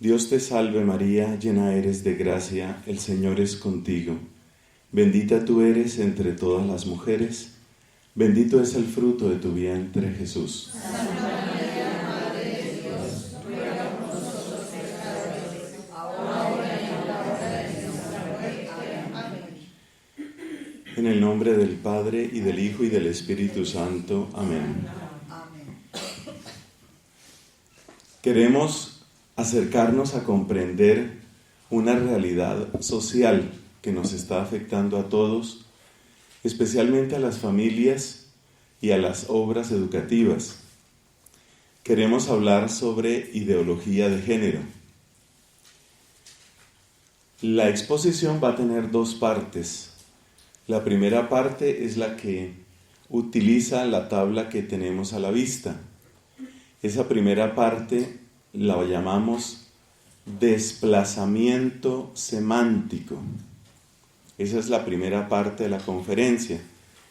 Dios te salve María, llena eres de gracia, el Señor es contigo. Bendita tú eres entre todas las mujeres, bendito es el fruto de tu vientre, Jesús. Santa María, Madre de Dios, ruega por nosotros pecadores, ahora y en la hora de nuestra muerte. Amén. En el nombre del Padre, y del Hijo, y del Espíritu Santo. Amén. Queremos acercarnos a comprender una realidad social que nos está afectando a todos, especialmente a las familias y a las obras educativas. Queremos hablar sobre ideología de género. La exposición va a tener dos partes. La primera parte es la que utiliza la tabla que tenemos a la vista. Esa primera parte la llamamos desplazamiento semántico. Esa es la primera parte de la conferencia,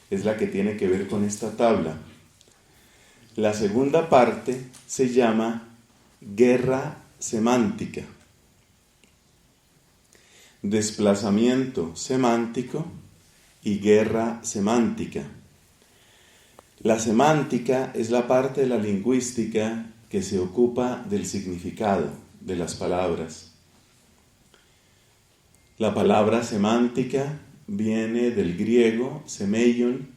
es la que tiene que ver con esta tabla. La segunda parte se llama guerra semántica. Desplazamiento semántico y guerra semántica. La semántica es la parte de la lingüística que se ocupa del significado de las palabras. La palabra semántica viene del griego semeion,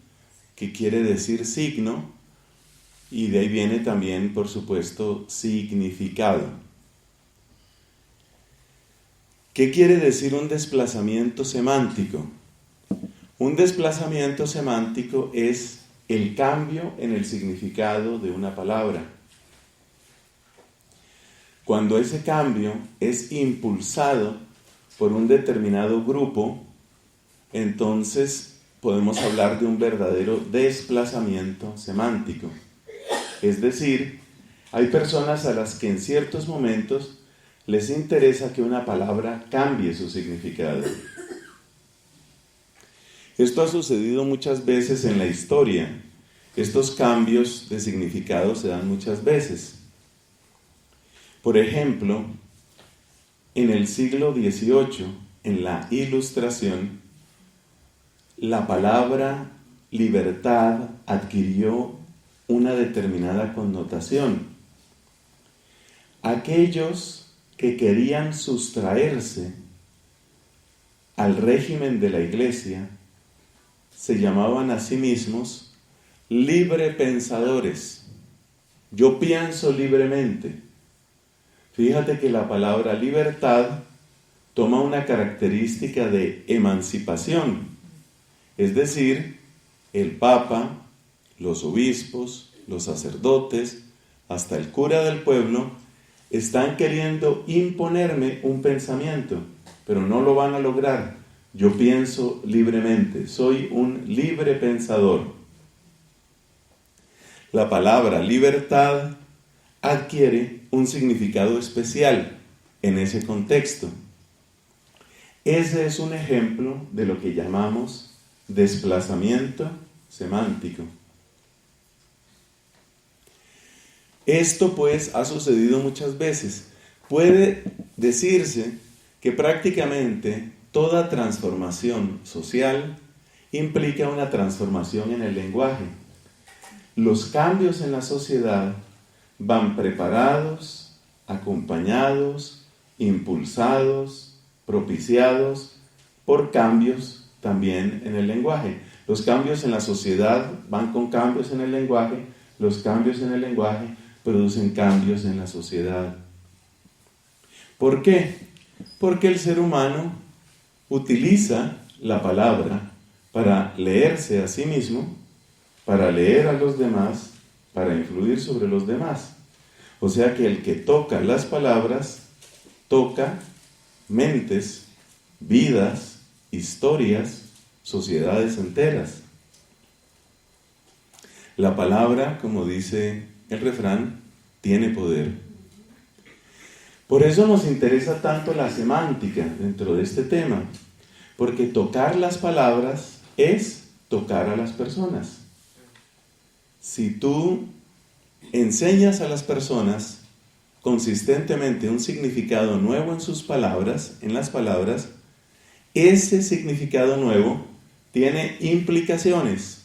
que quiere decir signo, y de ahí viene también, por supuesto, significado. ¿Qué quiere decir un desplazamiento semántico? Un desplazamiento semántico es el cambio en el significado de una palabra. Cuando ese cambio es impulsado por un determinado grupo, entonces podemos hablar de un verdadero desplazamiento semántico. Es decir, hay personas a las que en ciertos momentos les interesa que una palabra cambie su significado. Esto ha sucedido muchas veces en la historia. Estos cambios de significado se dan muchas veces. Por ejemplo, en el siglo XVIII, en la Ilustración, la palabra libertad adquirió una determinada connotación. Aquellos que querían sustraerse al régimen de la Iglesia se llamaban a sí mismos librepensadores. Yo pienso libremente. Fíjate que la palabra libertad toma una característica de emancipación. Es decir, el Papa, los obispos, los sacerdotes, hasta el cura del pueblo, están queriendo imponerme un pensamiento, pero no lo van a lograr. Yo pienso libremente, soy un libre pensador. La palabra libertad adquiere un significado especial en ese contexto. Ese es un ejemplo de lo que llamamos desplazamiento semántico. Esto pues ha sucedido muchas veces. Puede decirse que prácticamente toda transformación social implica una transformación en el lenguaje. Los cambios en la sociedad van preparados, acompañados, impulsados, propiciados por cambios también en el lenguaje. Los cambios en la sociedad van con cambios en el lenguaje, los cambios en el lenguaje producen cambios en la sociedad. ¿Por qué? Porque el ser humano utiliza la palabra para leerse a sí mismo, para leer a los demás, para influir sobre los demás. O sea que el que toca las palabras, toca mentes, vidas, historias, sociedades enteras. La palabra, como dice el refrán, tiene poder. Por eso nos interesa tanto la semántica dentro de este tema, porque tocar las palabras es tocar a las personas. Si tú enseñas a las personas consistentemente un significado nuevo en sus palabras, en las palabras, ese significado nuevo tiene implicaciones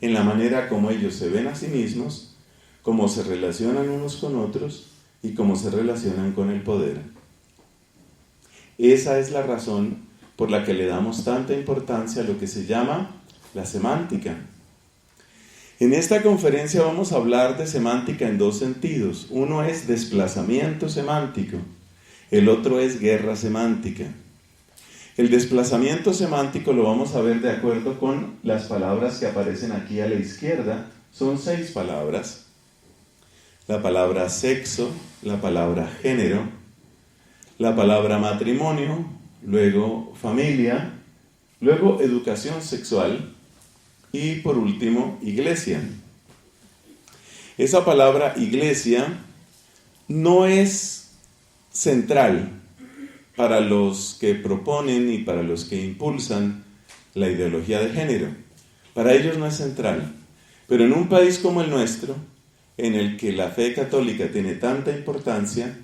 en la manera como ellos se ven a sí mismos, cómo se relacionan unos con otros y cómo se relacionan con el poder. Esa es la razón por la que le damos tanta importancia a lo que se llama la semántica. En esta conferencia vamos a hablar de semántica en dos sentidos. Uno es desplazamiento semántico, el otro es guerra semántica. El desplazamiento semántico lo vamos a ver de acuerdo con las palabras que aparecen aquí a la izquierda. Son 6 palabras. La palabra sexo, la palabra género, la palabra matrimonio, luego familia, luego educación sexual y por último iglesia. Esa palabra iglesia no es central para los que proponen y para los que impulsan la ideología de género. Para ellos no es central. Pero en un país como el nuestro, en el que la fe católica tiene tanta importancia,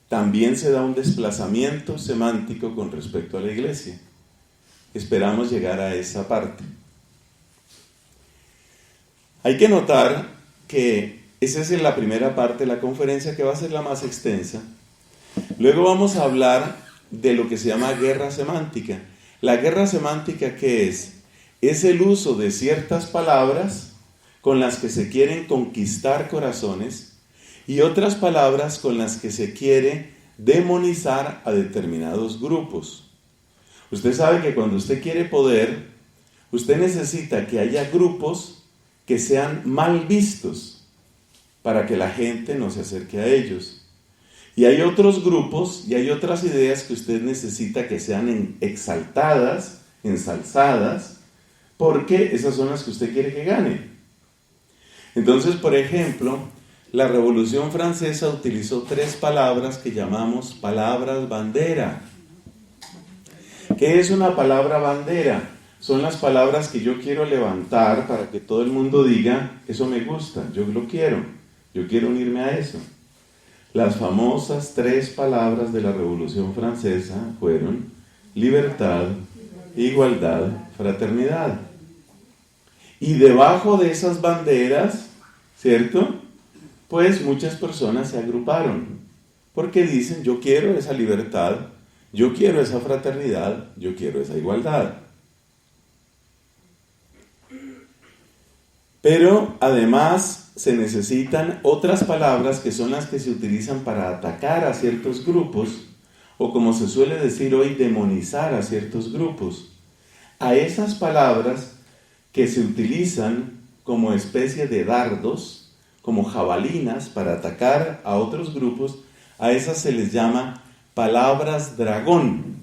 también se da un desplazamiento semántico con respecto a la iglesia. Esperamos llegar a esa parte. Hay que notar que esa es la primera parte de la conferencia, que va a ser la más extensa. Luego vamos a hablar de lo que se llama guerra semántica. La guerra semántica, ¿qué es? Es el uso de ciertas palabras con las que se quieren conquistar corazones y otras palabras con las que se quiere demonizar a determinados grupos. Usted sabe que cuando usted quiere poder, usted necesita que haya grupos que sean mal vistos para que la gente no se acerque a ellos. Y hay otros grupos y hay otras ideas que usted necesita que sean exaltadas, ensalzadas, porque esas son las que usted quiere que gane. Entonces, por ejemplo, la Revolución Francesa utilizó 3 palabras que llamamos palabras bandera. ¿Qué es una palabra bandera? Son las palabras que yo quiero levantar para que todo el mundo diga, eso me gusta, yo lo quiero, yo quiero unirme a eso. Las famosas 3 palabras de la Revolución Francesa fueron libertad, igualdad, fraternidad. Y debajo de esas banderas, ¿cierto? Pues muchas personas se agruparon, porque dicen, yo quiero esa libertad, yo quiero esa fraternidad, yo quiero esa igualdad. Pero además se necesitan otras palabras que son las que se utilizan para atacar a ciertos grupos, o como se suele decir hoy, demonizar a ciertos grupos. A esas palabras que se utilizan como especie de dardos, como jabalinas para atacar a otros grupos, a esas se les llama palabras dragón.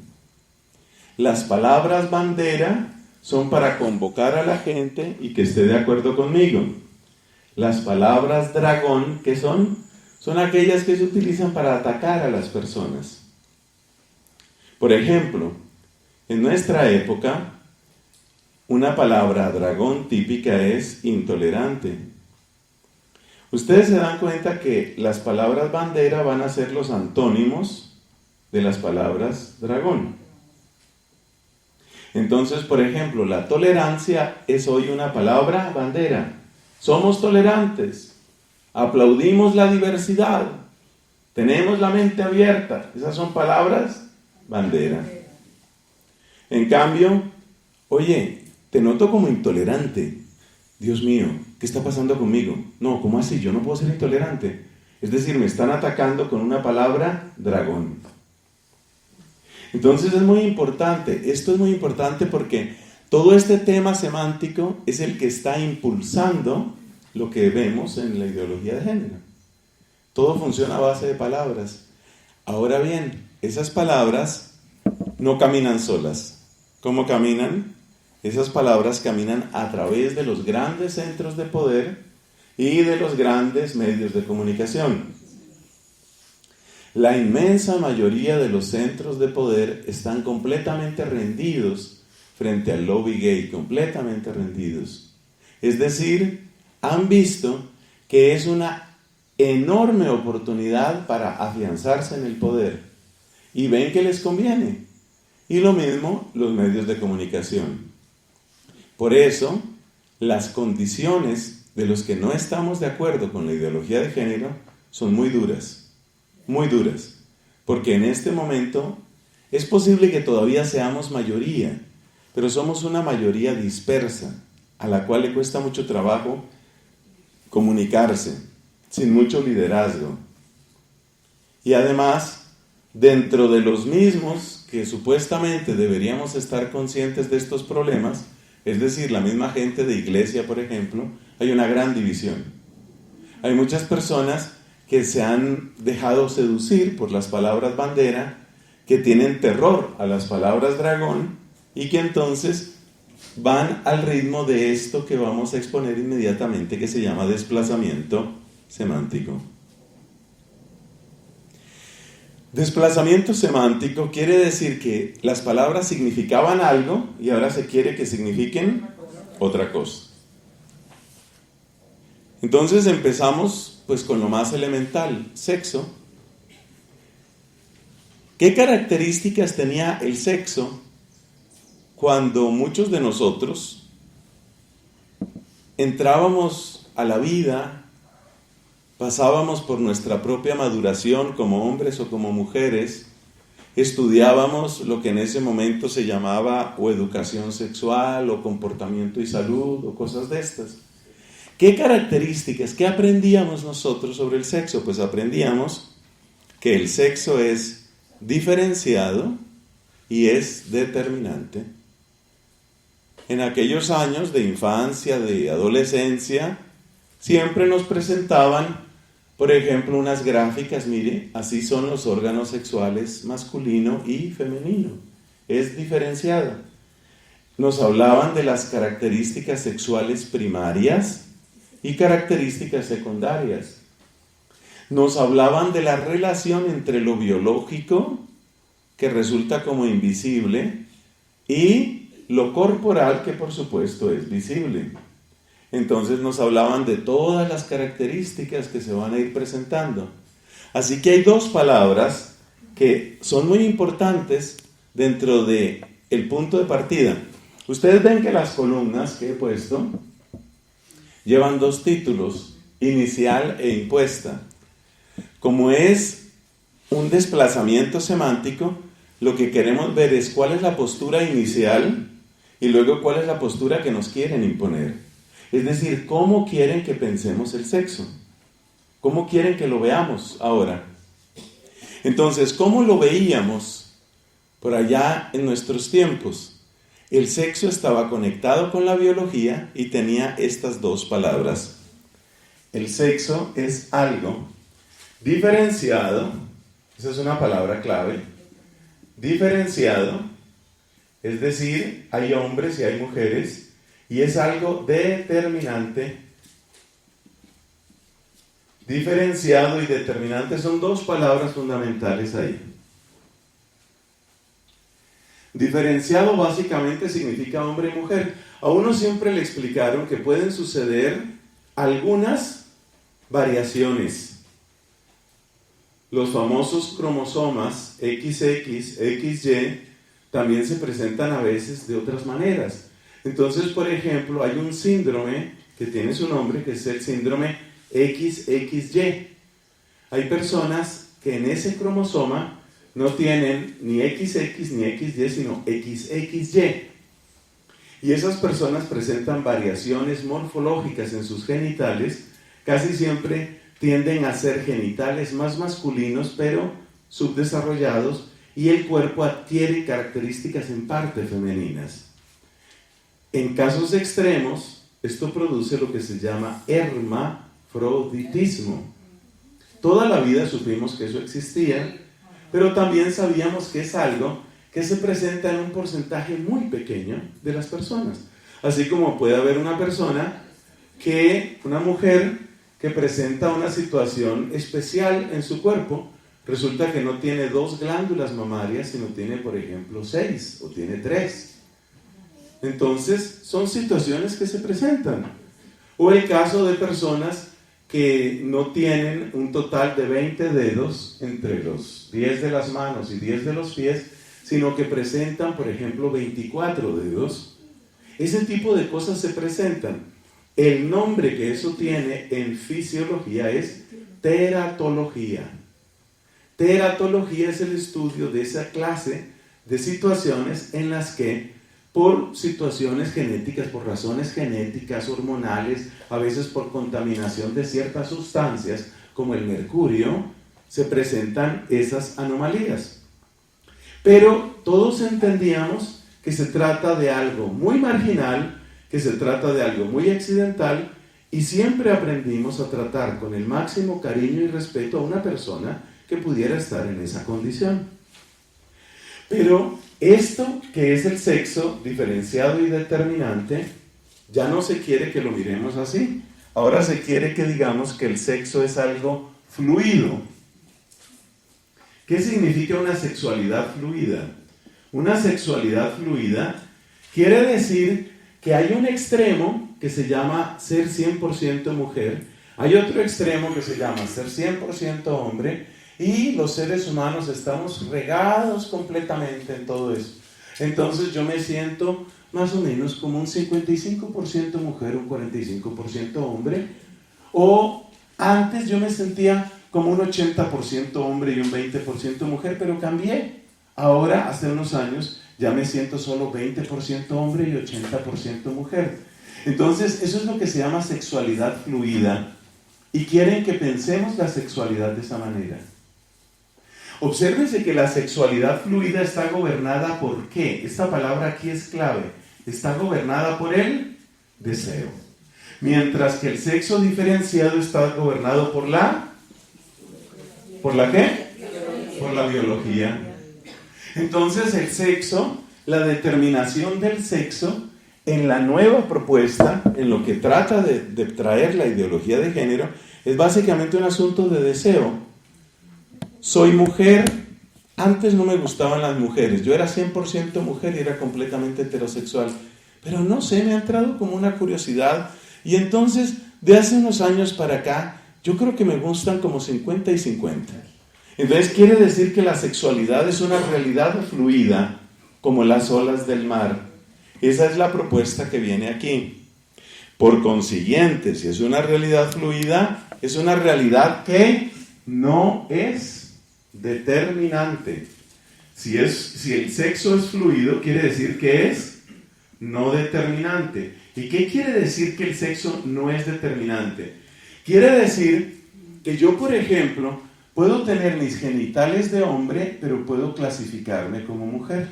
Las palabras bandera son para convocar a la gente y que esté de acuerdo conmigo. Las palabras dragón, ¿qué son? Son aquellas que se utilizan para atacar a las personas. Por ejemplo, en nuestra época, una palabra dragón típica es intolerante. Ustedes se dan cuenta que las palabras bandera van a ser los antónimos de las palabras dragón. Entonces, por ejemplo, la tolerancia es hoy una palabra bandera. Somos tolerantes, aplaudimos la diversidad, tenemos la mente abierta. Esas son palabras bandera. En cambio, oye, te noto como intolerante. Dios mío, ¿qué está pasando conmigo? No, ¿cómo así? Yo no puedo ser intolerante. Es decir, me están atacando con una palabra dragón. Entonces es muy importante, esto es muy importante porque todo este tema semántico es el que está impulsando lo que vemos en la ideología de género. Todo funciona a base de palabras. Ahora bien, esas palabras no caminan solas. ¿Cómo caminan? Esas palabras caminan a través de los grandes centros de poder y de los grandes medios de comunicación. La inmensa mayoría de los centros de poder están completamente rendidos frente al lobby gay, completamente rendidos. Es decir, han visto que es una enorme oportunidad para afianzarse en el poder y ven que les conviene. Y lo mismo los medios de comunicación. Por eso, las condiciones de los que no estamos de acuerdo con la ideología de género son muy duras, porque en este momento es posible que todavía seamos mayoría, pero somos una mayoría dispersa, a la cual le cuesta mucho trabajo comunicarse, sin mucho liderazgo. Y además, dentro de los mismos que supuestamente deberíamos estar conscientes de estos problemas, es decir, la misma gente de iglesia, por ejemplo, hay una gran división. Hay muchas personas que se han dejado seducir por las palabras bandera, que tienen terror a las palabras dragón y que entonces van al ritmo de esto que vamos a exponer inmediatamente, que se llama desplazamiento semántico. Desplazamiento semántico quiere decir que las palabras significaban algo y ahora se quiere que signifiquen otra cosa. Entonces empezamos pues con lo más elemental, sexo. ¿Qué características tenía el sexo cuando muchos de nosotros entrábamos a la vida, pasábamos por nuestra propia maduración como hombres o como mujeres, estudiábamos lo que en ese momento se llamaba o educación sexual o comportamiento y salud o cosas de estas? ¿Qué características, qué aprendíamos nosotros sobre el sexo? Pues aprendíamos que el sexo es diferenciado y es determinante. En aquellos años de infancia, de adolescencia, siempre nos presentaban, por ejemplo, unas gráficas, mire, así son los órganos sexuales masculino y femenino. Es diferenciado. Nos hablaban de las características sexuales primarias y características secundarias. Nos hablaban de la relación entre lo biológico, que resulta como invisible, y lo corporal, que por supuesto es visible. Entonces nos hablaban de todas las características que se van a ir presentando. Así que hay dos palabras que son muy importantes dentro del punto de partida. Ustedes ven que las columnas que he puesto llevan dos títulos, inicial e impuesta. Como es un desplazamiento semántico, lo que queremos ver es cuál es la postura inicial y luego cuál es la postura que nos quieren imponer. Es decir, cómo quieren que pensemos el sexo, cómo quieren que lo veamos ahora. Entonces, ¿cómo lo veíamos por allá en nuestros tiempos? El sexo estaba conectado con la biología y tenía estas dos palabras. El sexo es algo diferenciado, esa es una palabra clave, diferenciado, es decir, hay hombres y hay mujeres, y es algo determinante. Diferenciado y determinante son dos palabras fundamentales ahí. Diferenciado básicamente significa hombre y mujer. A uno siempre le explicaron que pueden suceder algunas variaciones. Los famosos cromosomas XX, XY también se presentan a veces de otras maneras. Entonces, por ejemplo, hay un síndrome que tiene su nombre, que es el síndrome XXY. Hay personas que en ese cromosoma no tienen ni XX ni XY, sino XXY. Y esas personas presentan variaciones morfológicas en sus genitales, casi siempre tienden a ser genitales más masculinos, pero subdesarrollados, y el cuerpo adquiere características en parte femeninas. En casos extremos, esto produce lo que se llama hermafroditismo. Toda la vida supimos que eso existía, pero también sabíamos que es algo que se presenta en un porcentaje muy pequeño de las personas. Así como puede haber una mujer que presenta una situación especial en su cuerpo, resulta que no tiene 2 glándulas mamarias, sino tiene, por ejemplo, 6 o tiene 3. Entonces, son situaciones que se presentan. O el caso de personas que no tienen un total de 20 dedos entre los 10 de las manos y 10 de los pies, sino que presentan, por ejemplo, 24 dedos. Ese tipo de cosas se presentan. El nombre que eso tiene en fisiología es teratología. Teratología es el estudio de esa clase de situaciones en las que, por situaciones genéticas, por razones genéticas, hormonales, a veces por contaminación de ciertas sustancias, como el mercurio, se presentan esas anomalías. Pero todos entendíamos que se trata de algo muy marginal, que se trata de algo muy accidental, y siempre aprendimos a tratar con el máximo cariño y respeto a una persona que pudiera estar en esa condición. Pero esto que es el sexo diferenciado y determinante, ya no se quiere que lo miremos así. Ahora se quiere que digamos que el sexo es algo fluido. ¿Qué significa una sexualidad fluida? Una sexualidad fluida quiere decir que hay un extremo que se llama ser 100% mujer, hay otro extremo que se llama ser 100% hombre, y los seres humanos estamos regados completamente en todo eso. Entonces yo me siento más o menos como un 55% mujer, un 45% hombre, o antes yo me sentía como un 80% hombre y un 20% mujer, pero cambié. Ahora, hace unos años, ya me siento solo 20% hombre y 80% mujer. Entonces, eso es lo que se llama sexualidad fluida, y quieren que pensemos la sexualidad de esa manera. Obsérvense que la sexualidad fluida está gobernada por ¿qué? Esta palabra aquí es clave. Está gobernada por el deseo. Mientras que el sexo diferenciado está gobernado por la... ¿Por la qué? Por la biología. Entonces el sexo, la determinación del sexo, en la nueva propuesta, en lo que trata de traer la ideología de género, es básicamente un asunto de deseo. Soy mujer, antes no me gustaban las mujeres, yo era 100% mujer y era completamente heterosexual, pero no sé, me ha entrado como una curiosidad, y entonces de hace unos años para acá, yo creo que me gustan como 50 y 50. Entonces quiere decir que la sexualidad es una realidad fluida, como las olas del mar. Esa es la propuesta que viene aquí. Por consiguiente, si es una realidad fluida, es una realidad que no es determinante. Si el sexo es fluido, quiere decir que es no determinante. ¿Y qué quiere decir que el sexo no es determinante? Quiere decir que yo, por ejemplo, puedo tener mis genitales de hombre, pero puedo clasificarme como mujer.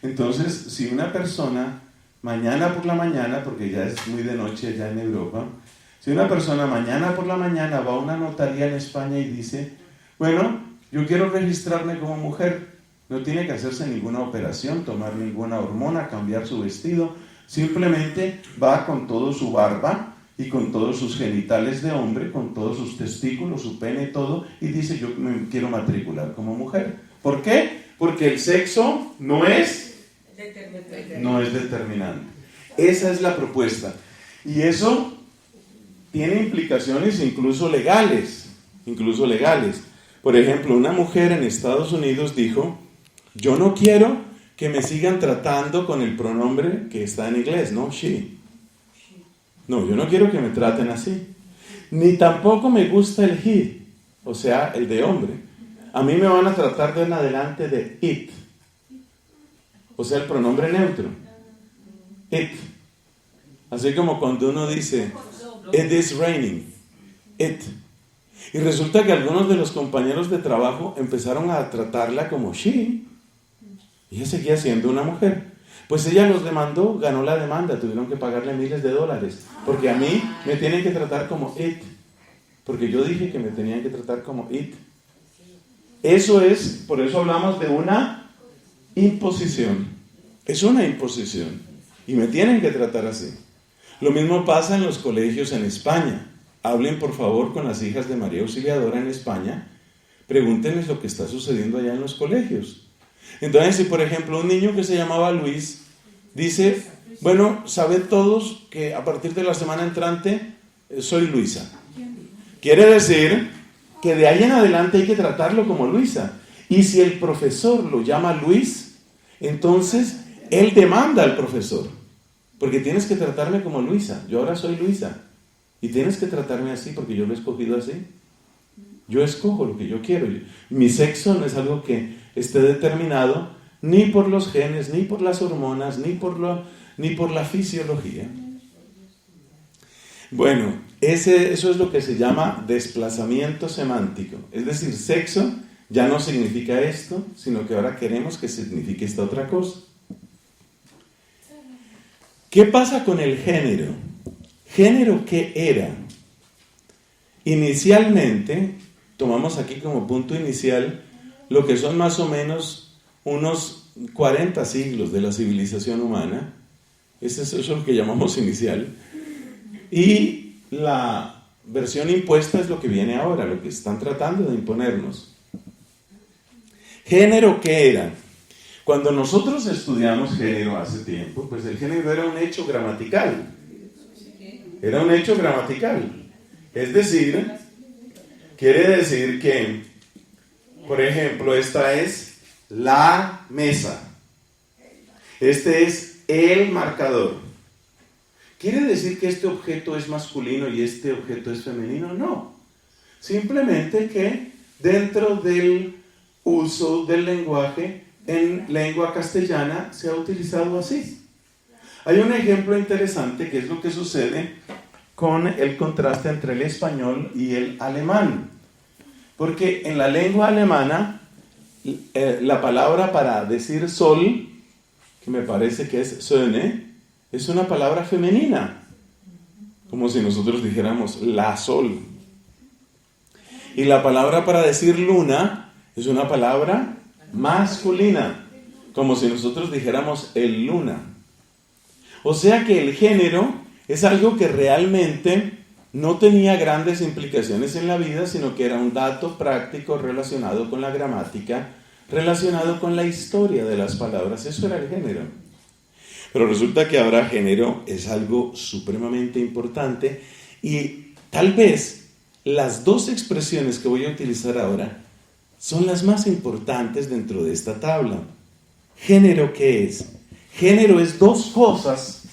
Entonces, si una persona, mañana por la mañana, porque ya es muy de noche allá en Europa, si una persona mañana por la mañana va a una notaría en España y dice, bueno, yo quiero registrarme como mujer, no tiene que hacerse ninguna operación, tomar ninguna hormona, cambiar su vestido, simplemente va con todo su barba y con todos sus genitales de hombre, con todos sus testículos, su pene y todo, y dice, yo me quiero matricular como mujer. ¿Por qué? Porque el sexo no es determinante. Esa es la propuesta. Y eso tiene implicaciones incluso legales. Por ejemplo, una mujer en Estados Unidos dijo, yo no quiero que me sigan tratando con el pronombre que está en inglés, ¿no? She. No, yo no quiero que me traten así. Ni tampoco me gusta el he, o sea, el de hombre. A mí me van a tratar de en adelante de it, o sea, el pronombre neutro. It. Así como cuando uno dice, it is raining. It. Y resulta que algunos de los compañeros de trabajo empezaron a tratarla como she. Y ella seguía siendo una mujer. Pues ella los demandó, ganó la demanda, tuvieron que pagarle miles de dólares. Porque a mí me tienen que tratar como it. Porque yo dije que me tenían que tratar como it. Eso es, por eso hablamos de una imposición. Es una imposición. Y me tienen que tratar así. Lo mismo pasa en los colegios en España. Hablen por favor con las hijas de María Auxiliadora en España. Pregúntenles lo que está sucediendo allá en los colegios. Entonces, si por ejemplo un niño que se llamaba Luis dice, bueno, saben todos que a partir de la semana entrante soy Luisa. Quiere decir que de ahí en adelante hay que tratarlo como Luisa. Y si el profesor lo llama Luis, entonces él demanda al profesor, porque tienes que tratarme como Luisa. Yo ahora soy Luisa y tienes que tratarme así porque yo lo he escogido así. Yo escojo lo que yo quiero. Mi sexo no es algo que esté determinado ni por los genes, ni por las hormonas, ni por la fisiología. Bueno, eso es lo que se llama desplazamiento semántico. Es decir, sexo ya no significa esto, sino que ahora queremos que signifique esta otra cosa. ¿Qué pasa con el género? ¿Género qué era? Inicialmente, tomamos aquí como punto inicial lo que son más o menos unos 40 siglos de la civilización humana. Eso es lo que llamamos inicial. Y la versión impuesta es lo que viene ahora, lo que están tratando de imponernos. ¿Género qué era? Cuando nosotros estudiamos género hace tiempo, pues el género era un hecho gramatical. Era un hecho gramatical. Es decir, quiere decir que, por ejemplo, esta es la mesa. Este es el marcador. ¿Quiere decir que este objeto es masculino y este objeto es femenino? No. Simplemente que dentro del uso del lenguaje, en lengua castellana se ha utilizado así. Hay un ejemplo interesante que es lo que sucede con el contraste entre el español y el alemán. Porque en la lengua alemana, la palabra para decir sol, que me parece que es Sonne, es una palabra femenina, como si nosotros dijéramos la sol. Y la palabra para decir luna es una palabra masculina, como si nosotros dijéramos el luna. O sea que el género es algo que realmente no tenía grandes implicaciones en la vida, sino que era un dato práctico relacionado con la gramática, relacionado con la historia de las palabras. Eso era el género. Pero resulta que ahora género es algo supremamente importante y tal vez las dos expresiones que voy a utilizar ahora son las más importantes dentro de esta tabla. ¿Género qué es? Género es dos cosas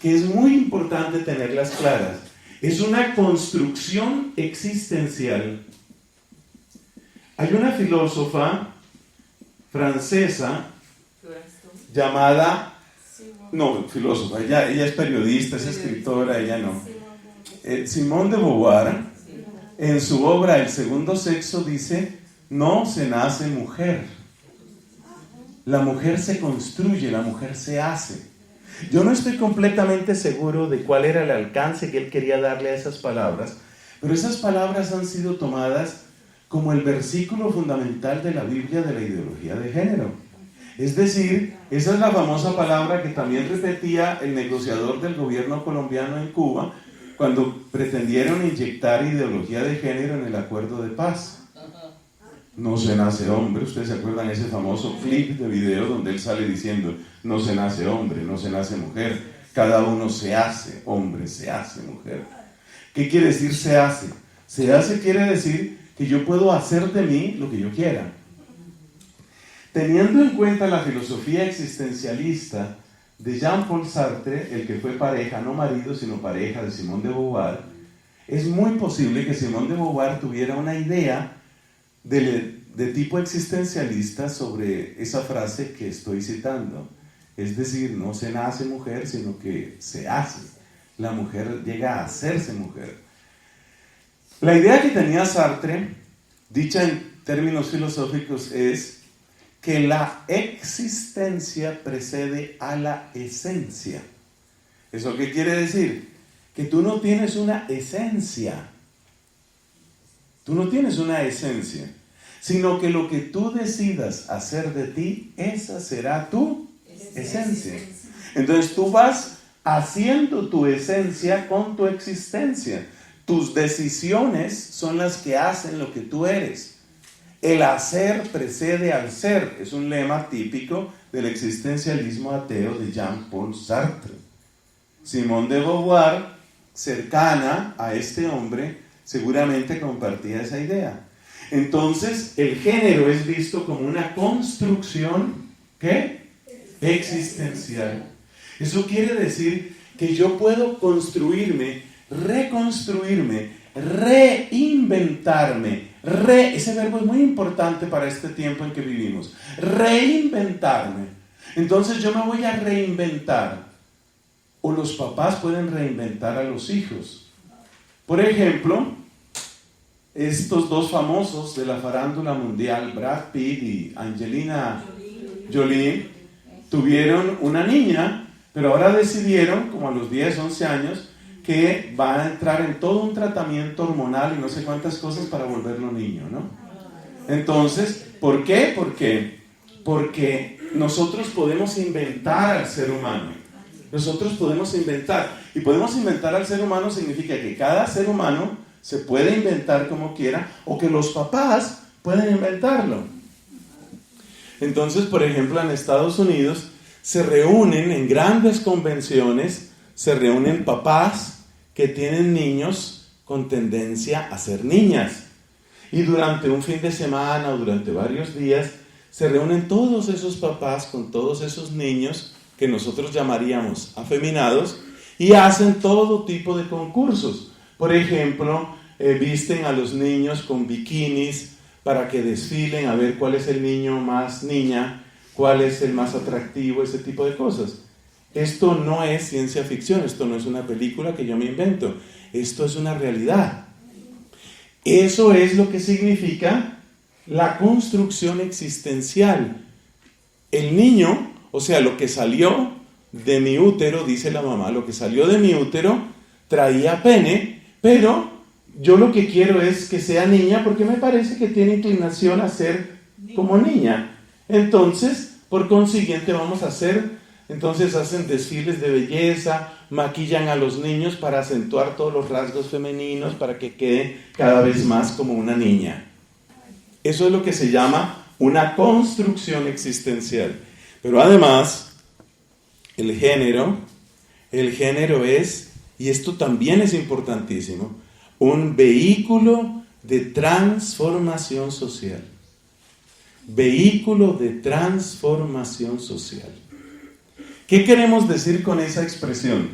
que es muy importante tenerlas claras. Es una construcción existencial. Hay una filósofa francesa llamada, filósofa, ella es periodista, es escritora, ella no. Simone de Beauvoir, en su obra El segundo sexo, dice: no se nace mujer, la mujer se construye, la mujer se hace. Yo no estoy completamente seguro de cuál era el alcance que él quería darle a esas palabras, pero esas palabras han sido tomadas como el versículo fundamental de la Biblia de la ideología de género. Es decir, esa es la famosa palabra que también repetía el negociador del gobierno colombiano en Cuba cuando pretendieron inyectar ideología de género en el acuerdo de paz. No se nace hombre. Ustedes se acuerdan ese famoso clip de video donde él sale diciendo: no se nace hombre, no se nace mujer, cada uno se hace hombre, se hace mujer. ¿Qué quiere decir se hace? Se hace quiere decir que yo puedo hacer de mí lo que yo quiera. Teniendo en cuenta la filosofía existencialista de Jean-Paul Sartre, el que fue pareja, no marido, sino pareja de Simone de Beauvoir, es muy posible que Simone de Beauvoir tuviera una idea de tipo existencialista sobre esa frase que estoy citando. Es decir, no se nace mujer, sino que se hace. La mujer llega a hacerse mujer. La idea que tenía Sartre, dicha en términos filosóficos, es que la existencia precede a la esencia. ¿Eso qué quiere decir? Que tú no tienes una esencia. Tú no tienes una esencia, sino que lo que tú decidas hacer de ti, esa será tu esencia. Entonces tú vas haciendo tu esencia con tu existencia. Tus decisiones son las que hacen lo que tú eres. El hacer precede al ser. Es un lema típico del existencialismo ateo de Jean-Paul Sartre. Simone de Beauvoir, cercana a este hombre, seguramente compartía esa idea. Entonces, el género es visto como una construcción, ¿qué? Existencial. Eso quiere decir que yo puedo construirme, reconstruirme, reinventarme. Ese verbo es muy importante para este tiempo en que vivimos. Reinventarme. Entonces yo me voy a reinventar. O los papás pueden reinventar a los hijos. Por ejemplo, estos dos famosos de la farándula mundial, Brad Pitt y Angelina Jolie, tuvieron una niña, pero ahora decidieron, como a los 10, 11 años, que va a entrar en todo un tratamiento hormonal y no sé cuántas cosas para volverlo niño, ¿no? Entonces, ¿por qué? Porque nosotros podemos inventar al ser humano. Nosotros podemos inventar. Y podemos inventar al ser humano significa que cada ser humano se puede inventar como quiera, o que los papás pueden inventarlo. Entonces, por ejemplo, en Estados Unidos se reúnen en grandes convenciones, se reúnen papás que tienen niños con tendencia a ser niñas. Y durante un fin de semana o durante varios días se reúnen todos esos papás con todos esos niños que nosotros llamaríamos afeminados y hacen todo tipo de concursos. Por ejemplo, visten a los niños con bikinis para que desfilen a ver cuál es el niño más niña, cuál es el más atractivo, ese tipo de cosas. Esto no es ciencia ficción, esto no es una película que yo me invento, esto es una realidad. Eso es lo que significa la construcción existencial. El niño, o sea, lo que salió de mi útero, dice la mamá, lo que salió de mi útero traía pene, pero yo lo que quiero es que sea niña porque me parece que tiene inclinación a ser como niña. Entonces, por consiguiente, entonces hacen desfiles de belleza, maquillan a los niños para acentuar todos los rasgos femeninos, para que quede cada vez más como una niña. Eso es lo que se llama una construcción existencial. Pero además, el género es, y esto también es importantísimo, un vehículo de transformación social. Vehículo de transformación social. ¿Qué queremos decir con esa expresión?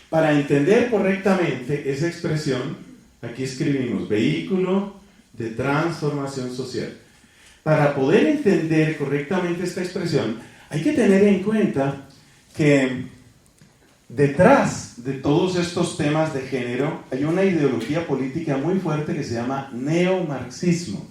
Para entender correctamente esa expresión, aquí escribimos vehículo de transformación social. Para poder entender correctamente esta expresión, hay que tener en cuenta que detrás de todos estos temas de género hay una ideología política muy fuerte que se llama neomarxismo.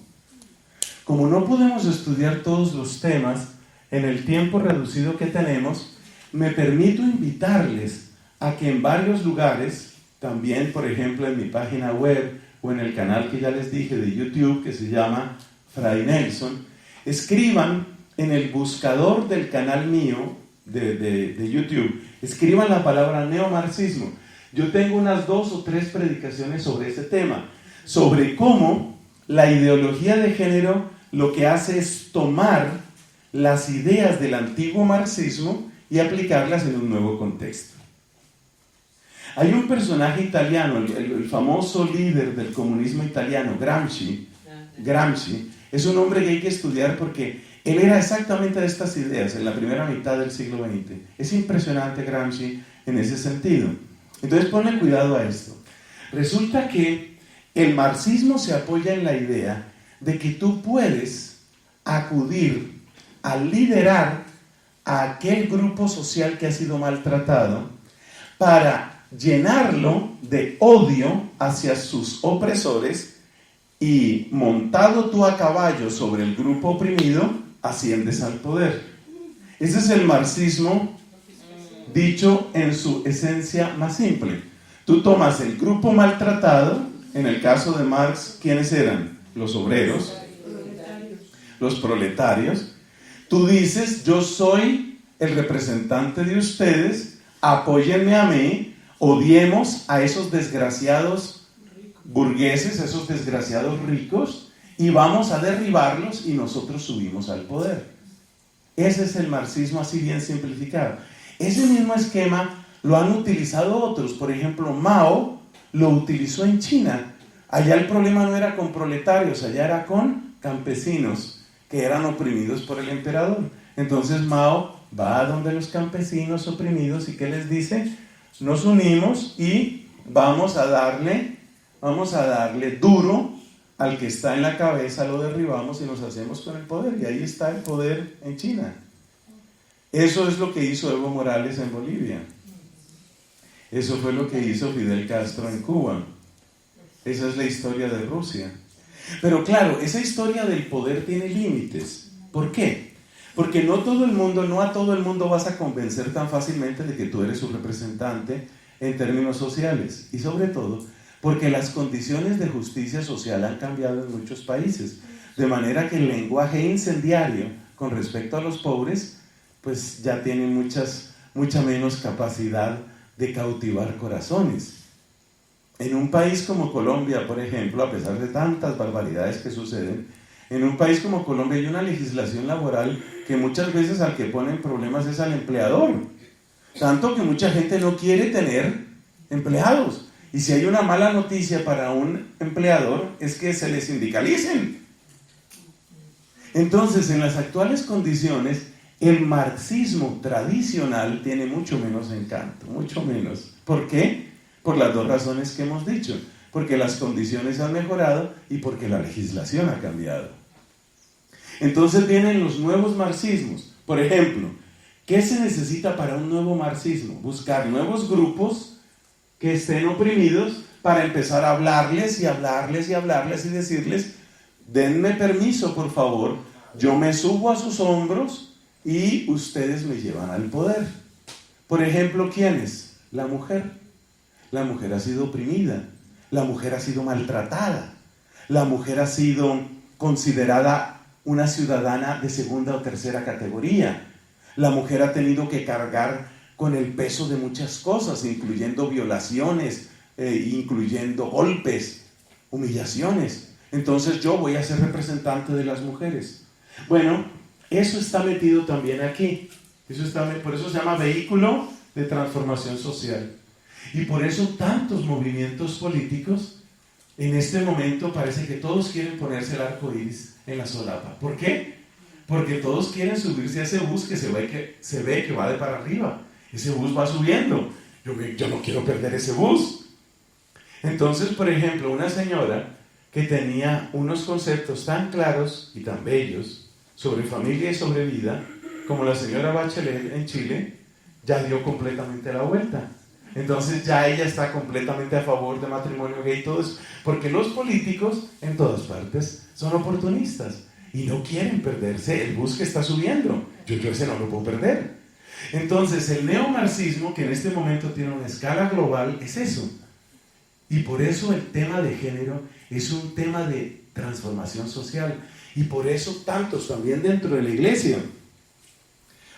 Como no podemos estudiar todos los temas en el tiempo reducido que tenemos, me permito invitarles a que en varios lugares, también por ejemplo en mi página web o en el canal que ya les dije de YouTube que se llama Fray Nelson, escriban en el buscador del canal mío de YouTube, escriban la palabra neomarxismo. Yo tengo unas 2 o 3 predicaciones sobre ese tema, sobre cómo la ideología de género lo que hace es tomar las ideas del antiguo marxismo y aplicarlas en un nuevo contexto. Hay un personaje italiano, el famoso líder del comunismo italiano, Gramsci, es un hombre que hay que estudiar porque él era exactamente de estas ideas en la primera mitad del siglo XX. Es impresionante Gramsci en ese sentido. Entonces ponle cuidado a esto. Resulta que el marxismo se apoya en la idea de que tú puedes acudir a liderar a aquel grupo social que ha sido maltratado para llenarlo de odio hacia sus opresores y montado tú a caballo sobre el grupo oprimido, asciendes al poder. Ese es el marxismo dicho en su esencia más simple. Tú tomas el grupo maltratado, en el caso de Marx, ¿quiénes eran? Los obreros, los proletarios. Tú dices, yo soy el representante de ustedes, apóyenme a mí, odiemos a esos desgraciados burgueses, esos desgraciados ricos, y vamos a derribarlos y nosotros subimos al poder. Ese es el marxismo así bien simplificado. Ese mismo esquema lo han utilizado otros. Por ejemplo, Mao lo utilizó en China Allá el problema no era con proletarios, allá era con campesinos que eran oprimidos por el emperador. Entonces Mao va a donde los campesinos oprimidos y ¿qué les dice? Nos unimos y vamos a darle duro al que está en la cabeza, lo derribamos y nos hacemos con el poder. Y ahí está el poder en China. Eso es lo que hizo Evo Morales en Bolivia. Eso fue lo que hizo Fidel Castro en Cuba. Esa es la historia de Rusia. Pero claro, esa historia del poder tiene límites. ¿Por qué? Porque no a todo el mundo vas a convencer tan fácilmente de que tú eres su representante en términos sociales. Y sobre todo, porque las condiciones de justicia social han cambiado en muchos países. De manera que el lenguaje incendiario con respecto a los pobres, pues ya tiene mucha menos capacidad de cautivar corazones. En un país como Colombia, por ejemplo, a pesar de tantas barbaridades que suceden, en un país como Colombia hay una legislación laboral que muchas veces al que pone en problemas es al empleador. Tanto que mucha gente no quiere tener empleados. Y si hay una mala noticia para un empleador, es que se les sindicalicen. Entonces, en las actuales condiciones, el marxismo tradicional tiene mucho menos encanto, mucho menos. ¿Por qué? Por las dos razones que hemos dicho. Porque las condiciones han mejorado y porque la legislación ha cambiado. Entonces vienen los nuevos marxismos. Por ejemplo, ¿qué se necesita para un nuevo marxismo? Buscar nuevos grupos que estén oprimidos para empezar a hablarles y decirles, denme permiso, por favor, yo me subo a sus hombros y ustedes me llevan al poder. Por ejemplo, ¿quiénes? La mujer. La mujer ha sido oprimida, la mujer ha sido maltratada, la mujer ha sido considerada una ciudadana de segunda o tercera categoría. La mujer ha tenido que cargar con el peso de muchas cosas, incluyendo violaciones, incluyendo golpes, humillaciones. Entonces yo voy a ser representante de las mujeres. Bueno, eso está metido también aquí. Por eso se llama vehículo de transformación social. Y por eso tantos movimientos políticos en este momento parece que todos quieren ponerse el arco iris en la solapa. ¿Por qué? Porque todos quieren subirse a ese bus que se ve que va de para arriba. Ese bus va subiendo. Yo no quiero perder ese bus. Entonces, por ejemplo, una señora que tenía unos conceptos tan claros y tan bellos sobre familia y sobre vida, como la señora Bachelet en Chile, ya dio completamente la vuelta. Entonces ya ella está completamente a favor de matrimonio gay y todo eso, porque los políticos en todas partes son oportunistas y no quieren perderse el bus que está subiendo. Yo ese no lo puedo perder. Entonces el neomarxismo, que en este momento tiene una escala global, es eso. Y por eso el tema de género es un tema de transformación social. Y por eso tantos también dentro de la iglesia.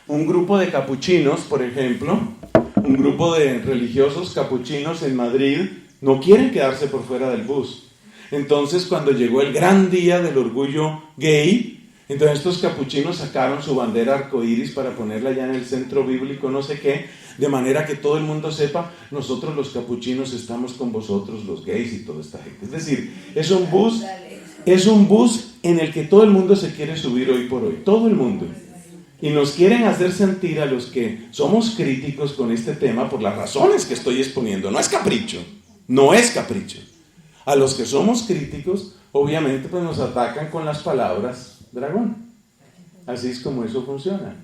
Un grupo de capuchinos, por ejemplo, un grupo de religiosos capuchinos en Madrid no quieren quedarse por fuera del bus. Entonces, cuando llegó el gran día del orgullo gay, entonces estos capuchinos sacaron su bandera arcoíris para ponerla ya en el centro bíblico, no sé qué, de manera que todo el mundo sepa, nosotros los capuchinos estamos con vosotros, los gays y toda esta gente. Es decir, es un bus en el que todo el mundo se quiere subir hoy por hoy, todo el mundo. Y nos quieren hacer sentir a los que somos críticos con este tema por las razones que estoy exponiendo. No es capricho. A los que somos críticos, obviamente, pues nos atacan con las palabras dragón. Así es como eso funciona.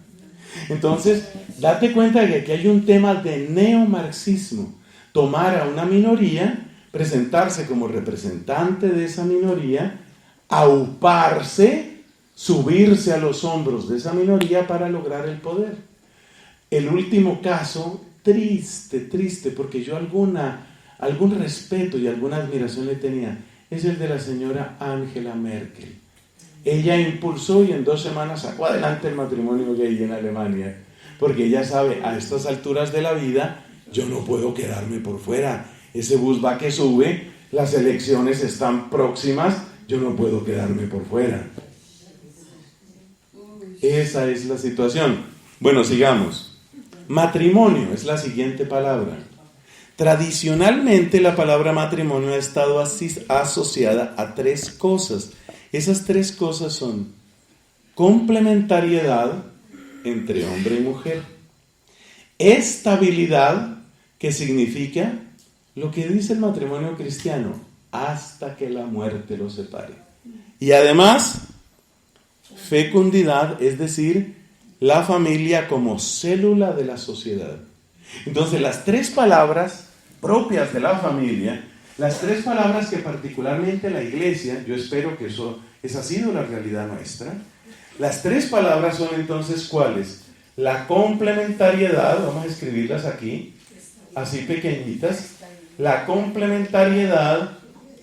Entonces, date cuenta de que aquí hay un tema de neomarxismo. Tomar a una minoría, presentarse como representante de esa minoría, auparse, subirse a los hombros de esa minoría para lograr el poder. El último caso, triste, porque yo algún respeto y alguna admiración le tenía, es el de la señora Angela Merkel. Ella impulsó y en 2 semanas sacó adelante el matrimonio gay en Alemania, porque ella sabe, a estas alturas de la vida, yo no puedo quedarme por fuera. Ese bus va que sube, las elecciones están próximas, yo no puedo quedarme por fuera. Esa es la situación. Bueno, sigamos. Matrimonio es la siguiente palabra. Tradicionalmente la palabra matrimonio ha estado asociada a tres cosas. Esas tres cosas son complementariedad entre hombre y mujer, estabilidad, que significa lo que dice el matrimonio cristiano, hasta que la muerte los separe. Y además, fecundidad, es decir, la familia como célula de la sociedad. Entonces, las tres palabras propias de la familia, las tres palabras que particularmente la Iglesia, yo espero que esa ha sido la realidad nuestra, las tres palabras son entonces ¿cuáles? La complementariedad, vamos a escribirlas aquí, así pequeñitas, la complementariedad,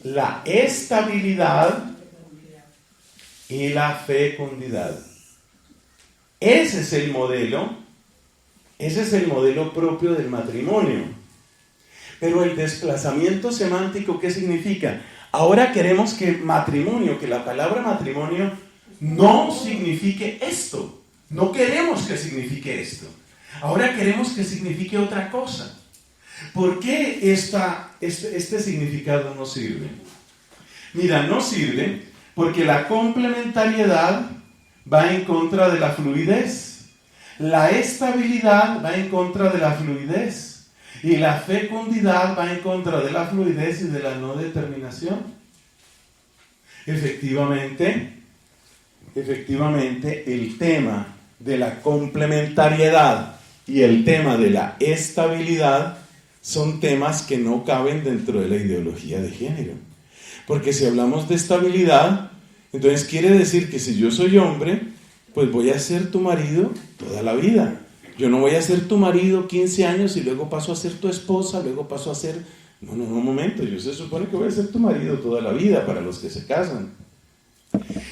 la estabilidad y la fecundidad. Ese es el modelo propio del matrimonio. Pero el desplazamiento semántico, ¿qué significa? Ahora queremos que matrimonio, que la palabra matrimonio no signifique esto. No queremos que signifique esto. Ahora queremos que signifique otra cosa. ¿Por qué este significado no sirve? Mira, no sirve porque la complementariedad va en contra de la fluidez. La estabilidad va en contra de la fluidez. Y la fecundidad va en contra de la fluidez y de la no determinación. Efectivamente, el tema de la complementariedad y el tema de la estabilidad son temas que no caben dentro de la ideología de género. Porque si hablamos de estabilidad, entonces quiere decir que si yo soy hombre, pues voy a ser tu marido toda la vida. Yo no voy a ser tu marido 15 años y luego paso a ser tu esposa, luego paso a ser... No, un momento, yo se supone que voy a ser tu marido toda la vida para los que se casan.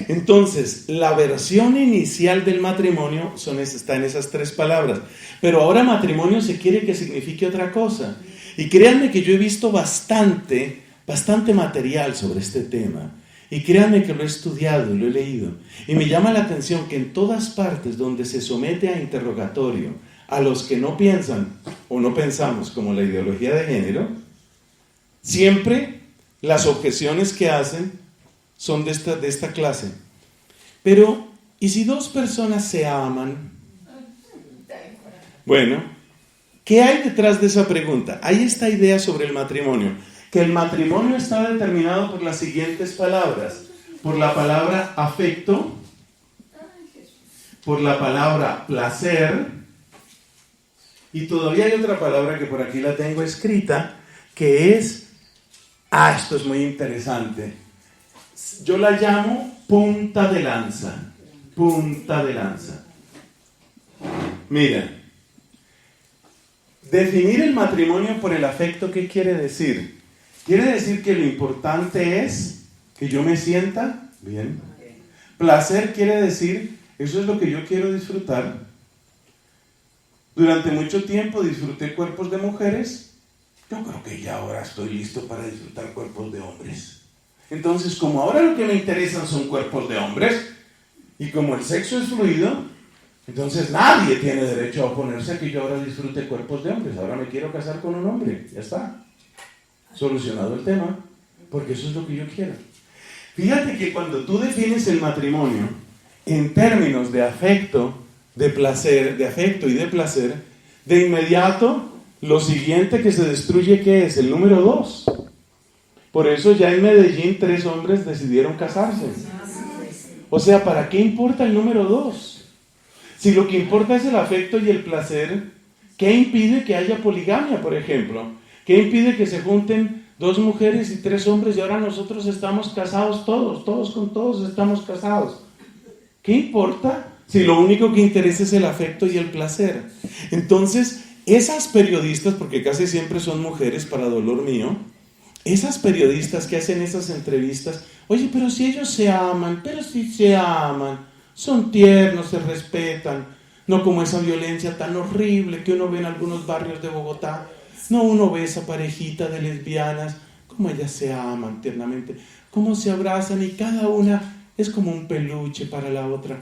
Entonces, la versión inicial del matrimonio está en esas tres palabras. Pero ahora matrimonio se quiere que signifique otra cosa. Y créanme que yo he visto bastante material sobre este tema. Y créanme que lo he estudiado y lo he leído. Y me llama la atención que en todas partes donde se somete a interrogatorio a los que no piensan o no pensamos como la ideología de género, siempre las objeciones que hacen son de esta clase. Pero, ¿y si dos personas se aman? Bueno, ¿qué hay detrás de esa pregunta? Hay esta idea sobre el matrimonio. Que el matrimonio está determinado por las siguientes palabras. Por la palabra afecto, por la palabra placer, y todavía hay otra palabra que por aquí la tengo escrita, que es, esto es muy interesante. Yo la llamo punta de lanza. Punta de lanza. Mira, definir el matrimonio por el afecto, ¿qué quiere decir? Quiere decir que lo importante es que yo me sienta bien. Placer quiere decir, eso es lo que yo quiero disfrutar. Durante mucho tiempo disfruté cuerpos de mujeres. Yo creo que ya ahora estoy listo para disfrutar cuerpos de hombres. Entonces, como ahora lo que me interesan son cuerpos de hombres, y como el sexo es fluido, entonces nadie tiene derecho a oponerse a que yo ahora disfrute cuerpos de hombres. Ahora me quiero casar con un hombre, ya está. Solucionado el tema, porque eso es lo que yo quiero. Fíjate que cuando tú defines el matrimonio en términos de afecto, de placer, de afecto y de placer, de inmediato lo siguiente que se destruye, ¿qué es? El número 2. Por eso ya en Medellín 3 hombres decidieron casarse. O sea, ¿para qué importa el número 2? Si lo que importa es el afecto y el placer, ¿qué impide que haya poligamia, por ejemplo? ¿Qué impide que se junten 2 mujeres y 3 hombres y ahora nosotros estamos casados todos con todos estamos casados? ¿Qué importa si lo único que interesa es el afecto y el placer? Entonces, esas periodistas, porque casi siempre son mujeres para dolor mío, esas periodistas que hacen esas entrevistas, oye, pero si ellos se aman, pero si se aman, son tiernos, se respetan, no como esa violencia tan horrible que uno ve en algunos barrios de Bogotá. No, uno ve esa parejita de lesbianas, cómo ellas se aman tiernamente, cómo se abrazan y cada una es como un peluche para la otra.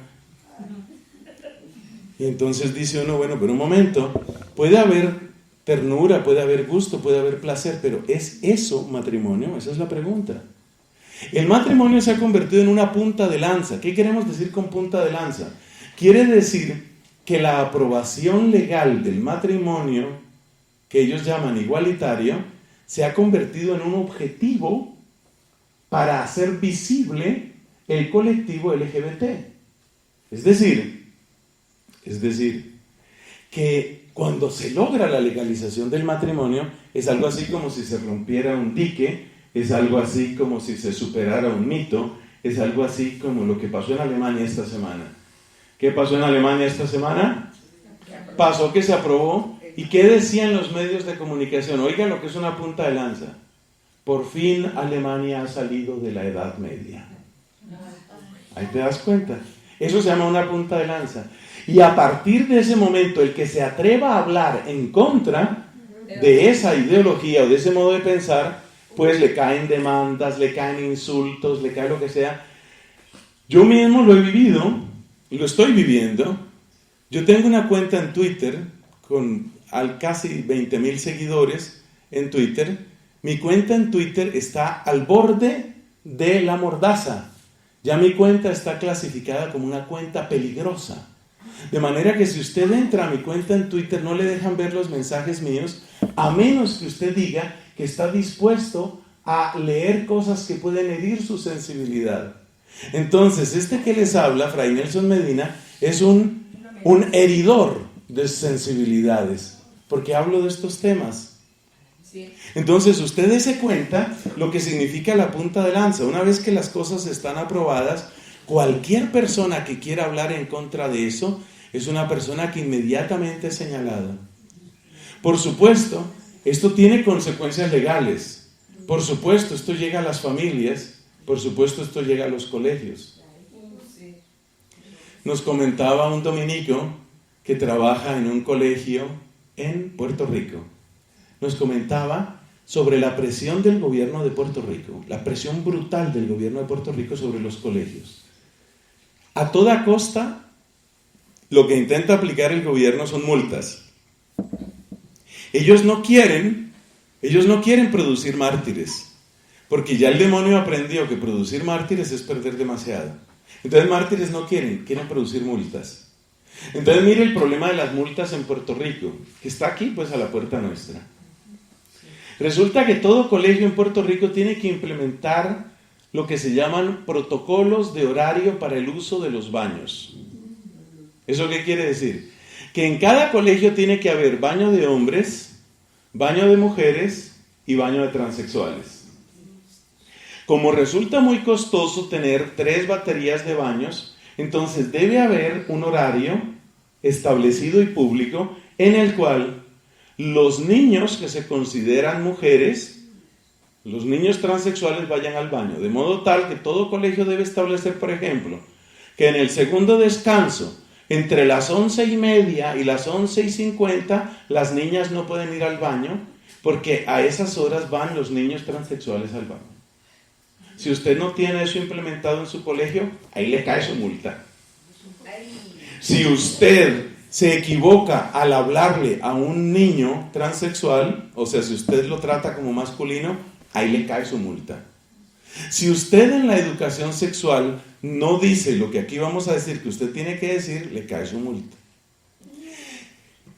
Y entonces dice uno, bueno, pero un momento, puede haber ternura, puede haber gusto, puede haber placer, pero ¿es eso matrimonio? Esa es la pregunta. El matrimonio se ha convertido en una punta de lanza. ¿Qué queremos decir con punta de lanza? Quiere decir que la aprobación legal del matrimonio, que ellos llaman igualitario, se ha convertido en un objetivo para hacer visible el colectivo LGBT. Es decir, que cuando se logra la legalización del matrimonio, es algo así como si se rompiera un dique, es algo así como si se superara un mito, es algo así como lo que pasó en Alemania esta semana. ¿Qué pasó en Alemania esta semana? Pasó que se aprobó. ¿Y qué decían los medios de comunicación? Oigan lo que es una punta de lanza. Por fin Alemania ha salido de la Edad Media. Ahí te das cuenta. Eso se llama una punta de lanza. Y a partir de ese momento, el que se atreva a hablar en contra de esa ideología o de ese modo de pensar, pues le caen demandas, le caen insultos, le cae lo que sea. Yo mismo lo he vivido y lo estoy viviendo. Yo tengo una cuenta en Twitter con casi 20,000 seguidores en Twitter. Mi cuenta en Twitter está al borde de la mordaza. Ya mi cuenta está clasificada como una cuenta peligrosa. De manera que si usted entra a mi cuenta en Twitter, no le dejan ver los mensajes míos, a menos que usted diga que está dispuesto a leer cosas que pueden herir su sensibilidad. Entonces, este que les habla, Fray Nelson Medina, es un heridor de sensibilidades, porque hablo de estos temas. Entonces, usted dése cuenta lo que significa la punta de lanza. Una vez que las cosas están aprobadas, cualquier persona que quiera hablar en contra de eso es una persona que inmediatamente es señalada. Por supuesto, esto tiene consecuencias legales. Por supuesto, esto llega a las familias. Por supuesto, esto llega a los colegios. Nos comentaba un dominico que trabaja en un colegio en Puerto Rico. Nos comentaba sobre la presión del gobierno de Puerto Rico, la presión brutal del gobierno de Puerto Rico sobre los colegios. A toda costa, lo que intenta aplicar el gobierno son multas. Ellos no quieren producir mártires, porque ya el demonio aprendió que producir mártires es perder demasiado. Entonces mártires no quieren producir multas. Entonces mire el problema de las multas en Puerto Rico, que está aquí pues a la puerta nuestra. Resulta que todo colegio en Puerto Rico tiene que implementar lo que se llaman protocolos de horario para el uso de los baños. ¿Eso qué quiere decir? Que en cada colegio tiene que haber baño de hombres, baño de mujeres y baño de transexuales. Como resulta muy costoso tener 3 baterías de baños, entonces debe haber un horario establecido y público en el cual los niños que se consideran mujeres, los niños transexuales vayan al baño, de modo tal que todo colegio debe establecer, por ejemplo, que en el segundo descanso, entre las 11:30 y las 11:50, las niñas no pueden ir al baño, porque a esas horas van los niños transexuales al baño. Si usted no tiene eso implementado en su colegio, ahí le cae su multa. Si usted se equivoca al hablarle a un niño transexual, o sea, si usted lo trata como masculino, ahí le cae su multa. Si usted en la educación sexual no dice lo que aquí vamos a decir que usted tiene que decir, le cae su multa.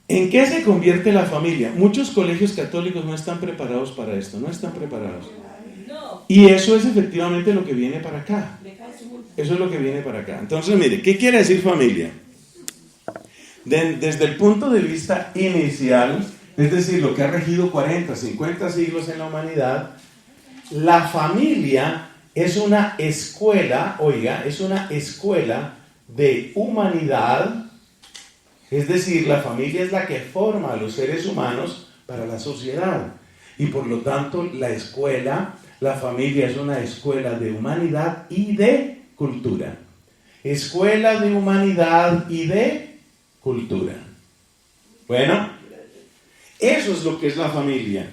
¿En qué se convierte la familia? Muchos colegios católicos no están preparados para esto, no están preparados. Y eso es efectivamente lo que viene para acá. Eso es lo que viene para acá. Entonces, mire, ¿qué quiere decir familia? Desde el punto de vista inicial, es decir, lo que ha regido 40, 50 siglos en la humanidad, la familia es una escuela, es una escuela de humanidad, es decir, la familia es la que forma a los seres humanos para la sociedad. Y por lo tanto, la familia es una escuela de humanidad y de cultura. Escuela de humanidad y de cultura. Bueno, eso es lo que es la familia.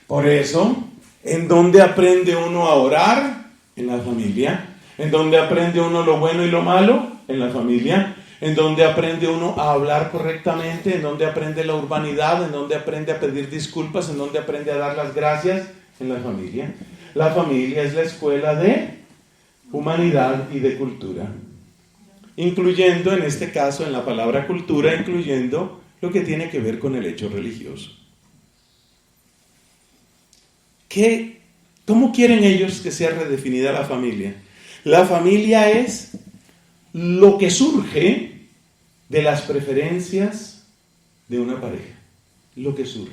Por eso, ¿en dónde aprende uno a orar? En la familia. ¿En dónde aprende uno lo bueno y lo malo? En la familia. en donde aprende uno a hablar correctamente, en donde aprende la urbanidad, en donde aprende a pedir disculpas, en donde aprende a dar las gracias, en la familia. La familia es la escuela de humanidad y de cultura, incluyendo en este caso, en la palabra cultura, incluyendo lo que tiene que ver con el hecho religioso. ¿Cómo quieren ellos que sea redefinida la familia? La familia es lo que surge de las preferencias de una pareja. Lo que surge.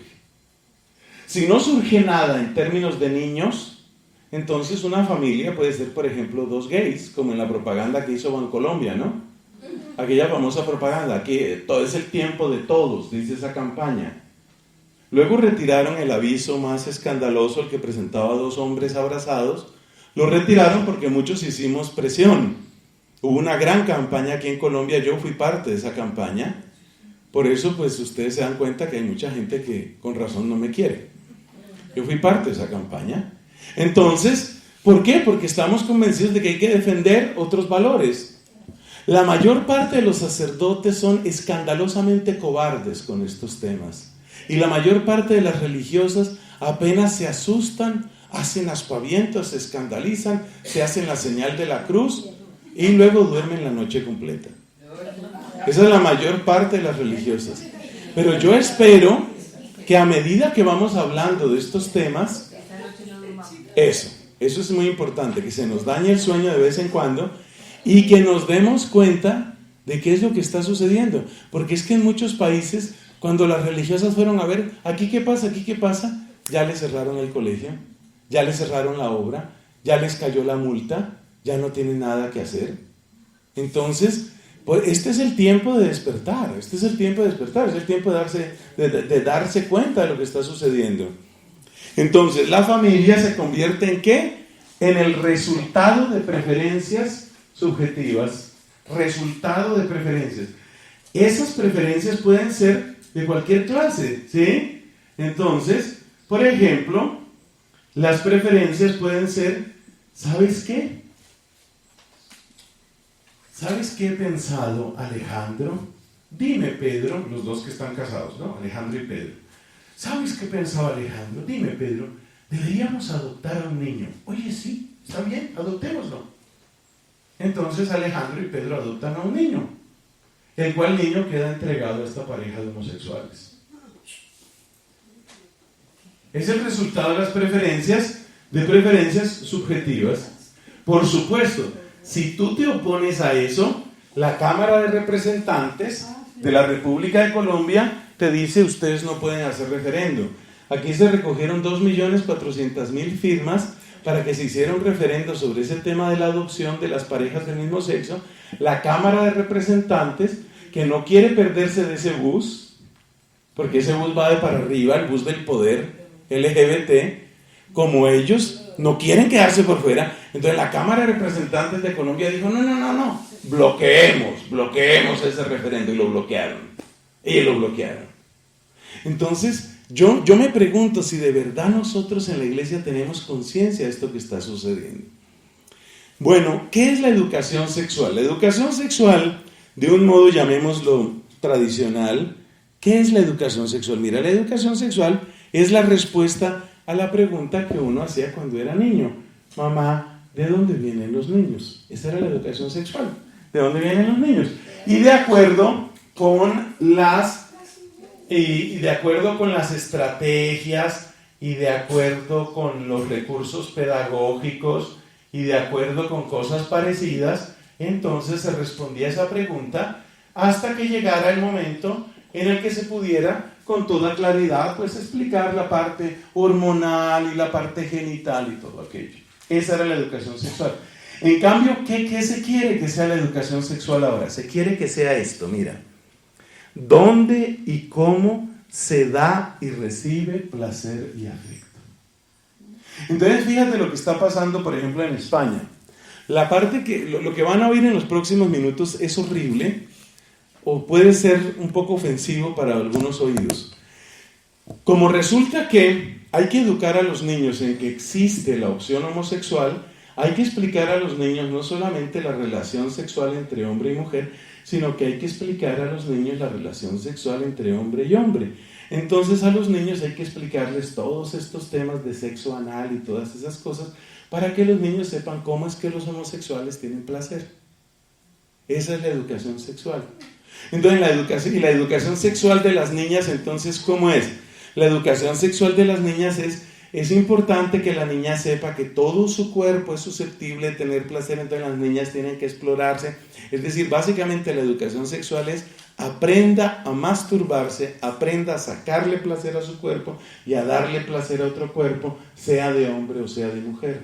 Si no surge nada en términos de niños, entonces una familia puede ser, por ejemplo, dos gays, como en la propaganda que hizo Bancolombia, ¿no? Aquella famosa propaganda, que todo es el tiempo de todos, dice esa campaña. Luego retiraron el aviso más escandaloso, el que presentaba dos hombres abrazados. Lo retiraron porque muchos hicimos presión. Hubo una gran campaña aquí en Colombia, yo fui parte de esa campaña. Por eso, pues, ustedes se dan cuenta que hay mucha gente que con razón no me quiere. Yo fui parte de esa campaña. Entonces, ¿por qué? Porque estamos convencidos de que hay que defender otros valores. La mayor parte de los sacerdotes son escandalosamente cobardes con estos temas. Y la mayor parte de las religiosas apenas se asustan, hacen aspavientos, se escandalizan, se hacen la señal de la cruz y luego duermen la noche completa. Esa es la mayor parte de las religiosas. Pero yo espero que a medida que vamos hablando de estos temas, eso es muy importante, que se nos dañe el sueño de vez en cuando y que nos demos cuenta de qué es lo que está sucediendo. Porque es que en muchos países, cuando las religiosas fueron a ver, aquí qué pasa, ya les cerraron el colegio, ya les cerraron la obra, ya les cayó la multa, ya no tienen nada que hacer. Entonces, pues este es el tiempo de despertar, es el tiempo de darse cuenta de lo que está sucediendo. Entonces, la familia se convierte ¿en qué? En el resultado de preferencias subjetivas. Resultado de preferencias. Esas preferencias pueden ser de cualquier clase, ¿sí? Entonces, por ejemplo, las preferencias pueden ser, ¿sabes qué? ¿Sabes qué he pensado, Alejandro? Dime, Pedro, los dos que están casados, ¿no? Alejandro y Pedro. ¿Sabes qué pensaba Alejandro? Dime, Pedro, deberíamos adoptar a un niño. Oye, sí, está bien, adoptémoslo. Entonces Alejandro y Pedro adoptan a un niño, el cual niño queda entregado a esta pareja de homosexuales. Es el resultado de las preferencias subjetivas. Por supuesto, si tú te opones a eso, la Cámara de Representantes de la República de Colombia te dice, ustedes no pueden hacer referendo. Aquí se recogieron 2.400.000 firmas para que se hiciera un referendo sobre ese tema de la adopción de las parejas del mismo sexo. La Cámara de Representantes, que no quiere perderse de ese bus, porque ese bus va de para arriba, el bus del poder LGBT, como ellos no quieren quedarse por fuera, entonces la Cámara de Representantes de Colombia dijo, no, bloqueemos ese referendo, y lo bloquearon. Entonces, yo me pregunto si de verdad nosotros en la iglesia tenemos conciencia de esto que está sucediendo. Bueno, ¿qué es la educación sexual? La educación sexual, de un modo llamémoslo tradicional, ¿qué es la educación sexual? Mira, la educación sexual es la respuesta a la pregunta que uno hacía cuando era niño. Mamá, ¿de dónde vienen los niños? Esa era la educación sexual. ¿De dónde vienen los niños? Y de acuerdo con las estrategias y de acuerdo con los recursos pedagógicos y de acuerdo con cosas parecidas, entonces se respondía a esa pregunta hasta que llegara el momento en el que se pudiera con toda claridad pues explicar la parte hormonal y la parte genital y todo aquello. Esa era la educación sexual. En cambio, ¿qué se quiere que sea la educación sexual ahora? Se quiere que sea esto, mira. ¿Dónde y cómo se da y recibe placer y afecto? Entonces, fíjate lo que está pasando, por ejemplo, en España. La parte lo que van a oír en los próximos minutos es horrible o puede ser un poco ofensivo para algunos oídos. Como resulta que hay que educar a los niños en que existe la opción homosexual, hay que explicar a los niños no solamente la relación sexual entre hombre y mujer, sino que hay que explicar a los niños la relación sexual entre hombre y hombre. Entonces a los niños hay que explicarles todos estos temas de sexo anal y todas esas cosas para que los niños sepan cómo es que los homosexuales tienen placer. Esa es la educación sexual. Entonces la educación sexual de las niñas, entonces, ¿cómo es? La educación sexual de las niñas es importante que la niña sepa que todo su cuerpo es susceptible de tener placer, entonces las niñas tienen que explorarse. Es decir, básicamente la educación sexual es aprenda a masturbarse, aprenda a sacarle placer a su cuerpo y a darle placer a otro cuerpo, sea de hombre o sea de mujer.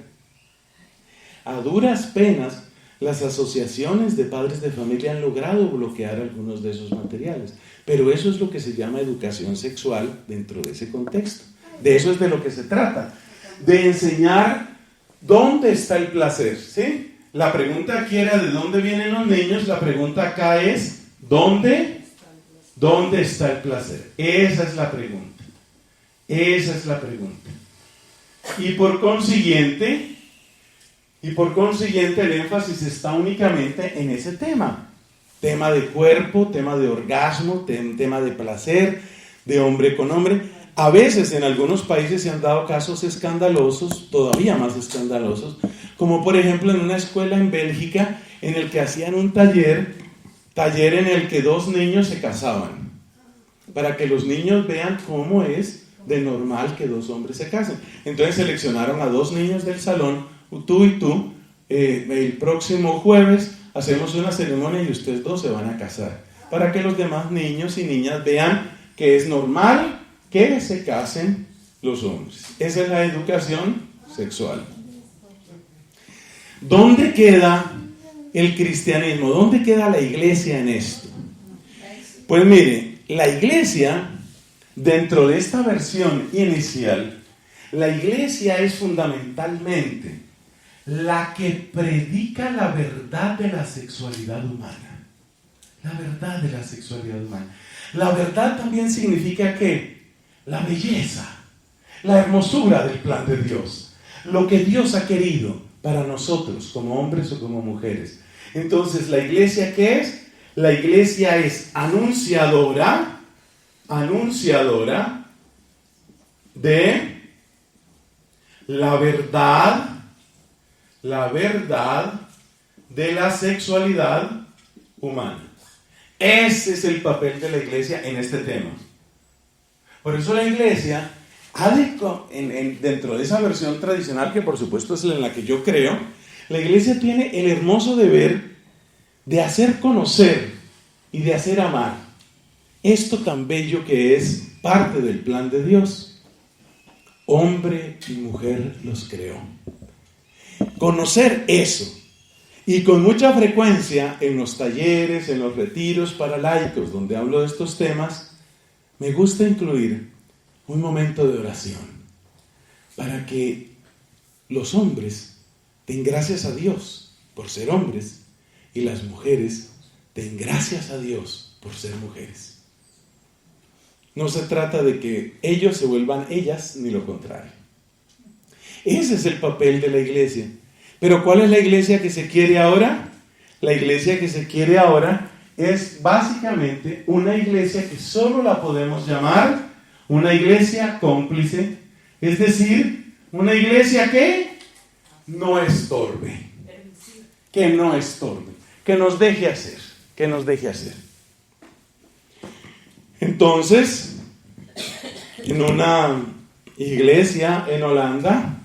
A duras penas, las asociaciones de padres de familia han logrado bloquear algunos de esos materiales, pero eso es lo que se llama educación sexual dentro de ese contexto. De eso es de lo que se trata, de enseñar dónde está el placer, ¿sí? La pregunta aquí era de dónde vienen los niños, la pregunta acá es ¿dónde está el placer? Esa es la pregunta. Esa es la pregunta. Y por consiguiente el énfasis está únicamente en ese tema. Tema de cuerpo, tema de orgasmo, tema de placer, de hombre con hombre. A veces en algunos países se han dado casos escandalosos, todavía más escandalosos, como por ejemplo en una escuela en Bélgica en el que hacían un taller en el que dos niños se casaban, para que los niños vean cómo es de normal que dos hombres se casen. Entonces seleccionaron a dos niños del salón, tú y tú, el próximo jueves hacemos una ceremonia y ustedes dos se van a casar, para que los demás niños y niñas vean que es normal que se casen los hombres. Esa es la educación sexual. ¿Dónde queda el cristianismo? ¿Dónde queda la iglesia en esto? Pues mire, la iglesia, dentro de esta versión inicial, la iglesia es fundamentalmente la que predica la verdad de la sexualidad humana. La verdad de la sexualidad humana. La verdad también significa que la belleza, la hermosura del plan de Dios, lo que Dios ha querido para nosotros como hombres o como mujeres. Entonces, ¿la iglesia qué es? La iglesia es anunciadora de la verdad de la sexualidad humana. Ese es el papel de la iglesia en este tema. Por eso la iglesia, dentro de esa versión tradicional, que por supuesto es en la que yo creo, la iglesia tiene el hermoso deber de hacer conocer y de hacer amar esto tan bello que es parte del plan de Dios. Hombre y mujer los creó. Conocer eso, y con mucha frecuencia en los talleres, en los retiros para laicos donde hablo de estos temas, me gusta incluir un momento de oración para que los hombres den gracias a Dios por ser hombres y las mujeres den gracias a Dios por ser mujeres. No se trata de que ellos se vuelvan ellas, ni lo contrario. Ese es el papel de la iglesia. Pero ¿cuál es la iglesia que se quiere ahora? La iglesia que se quiere ahora es básicamente una iglesia que solo la podemos llamar una iglesia cómplice. Es decir, una iglesia que no estorbe. Que no estorbe. Que nos deje hacer. Que nos deje hacer. Entonces, en una iglesia en Holanda,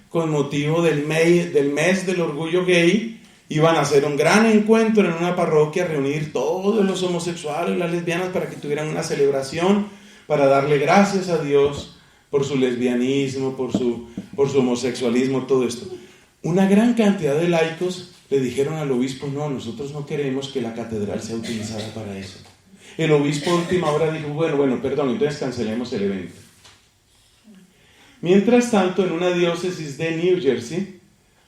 con motivo del mes del orgullo gay, iban a hacer un gran encuentro en una parroquia, reunir todos los homosexuales y las lesbianas para que tuvieran una celebración, para darle gracias a Dios por su lesbianismo, por su homosexualismo, todo esto. Una gran cantidad de laicos le dijeron al obispo: no, nosotros no queremos que la catedral sea utilizada para eso. El obispo a última hora dijo: bueno, perdón, entonces cancelemos el evento. Mientras tanto, en una diócesis de New Jersey,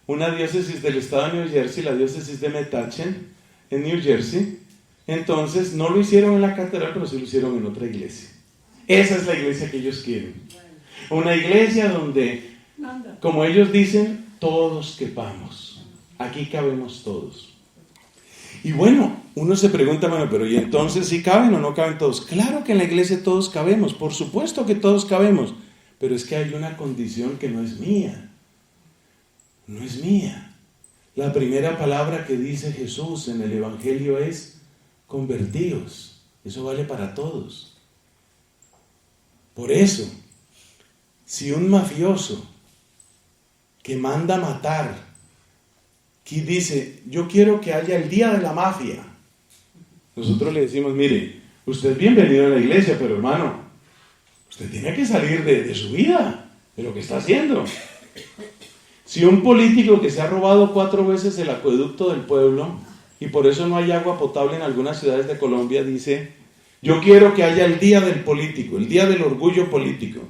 una diócesis del estado de New Jersey, la diócesis de Metuchen, en New Jersey, entonces no lo hicieron en la catedral, pero sí lo hicieron en otra iglesia. Esa es la iglesia que ellos quieren. Una iglesia donde Como ellos dicen, todos quepamos. Aquí cabemos todos. Y bueno, uno se pregunta, bueno, pero ¿y entonces si caben o no caben todos? Claro que en la iglesia todos cabemos, por supuesto que todos cabemos, pero es que hay una condición que no es mía. No es mía. La primera palabra que dice Jesús en el Evangelio es convertíos. Eso vale para todos. Por eso, si un mafioso que manda matar, que dice, yo quiero que haya el día de la mafia, nosotros le decimos, mire, usted es bienvenido a la iglesia, pero hermano, usted tiene que salir de su vida, de lo que está haciendo. Si un político que se ha robado 4 veces el acueducto del pueblo, y por eso no hay agua potable en algunas ciudades de Colombia, dice, yo quiero que haya el día del político, el día del orgullo político.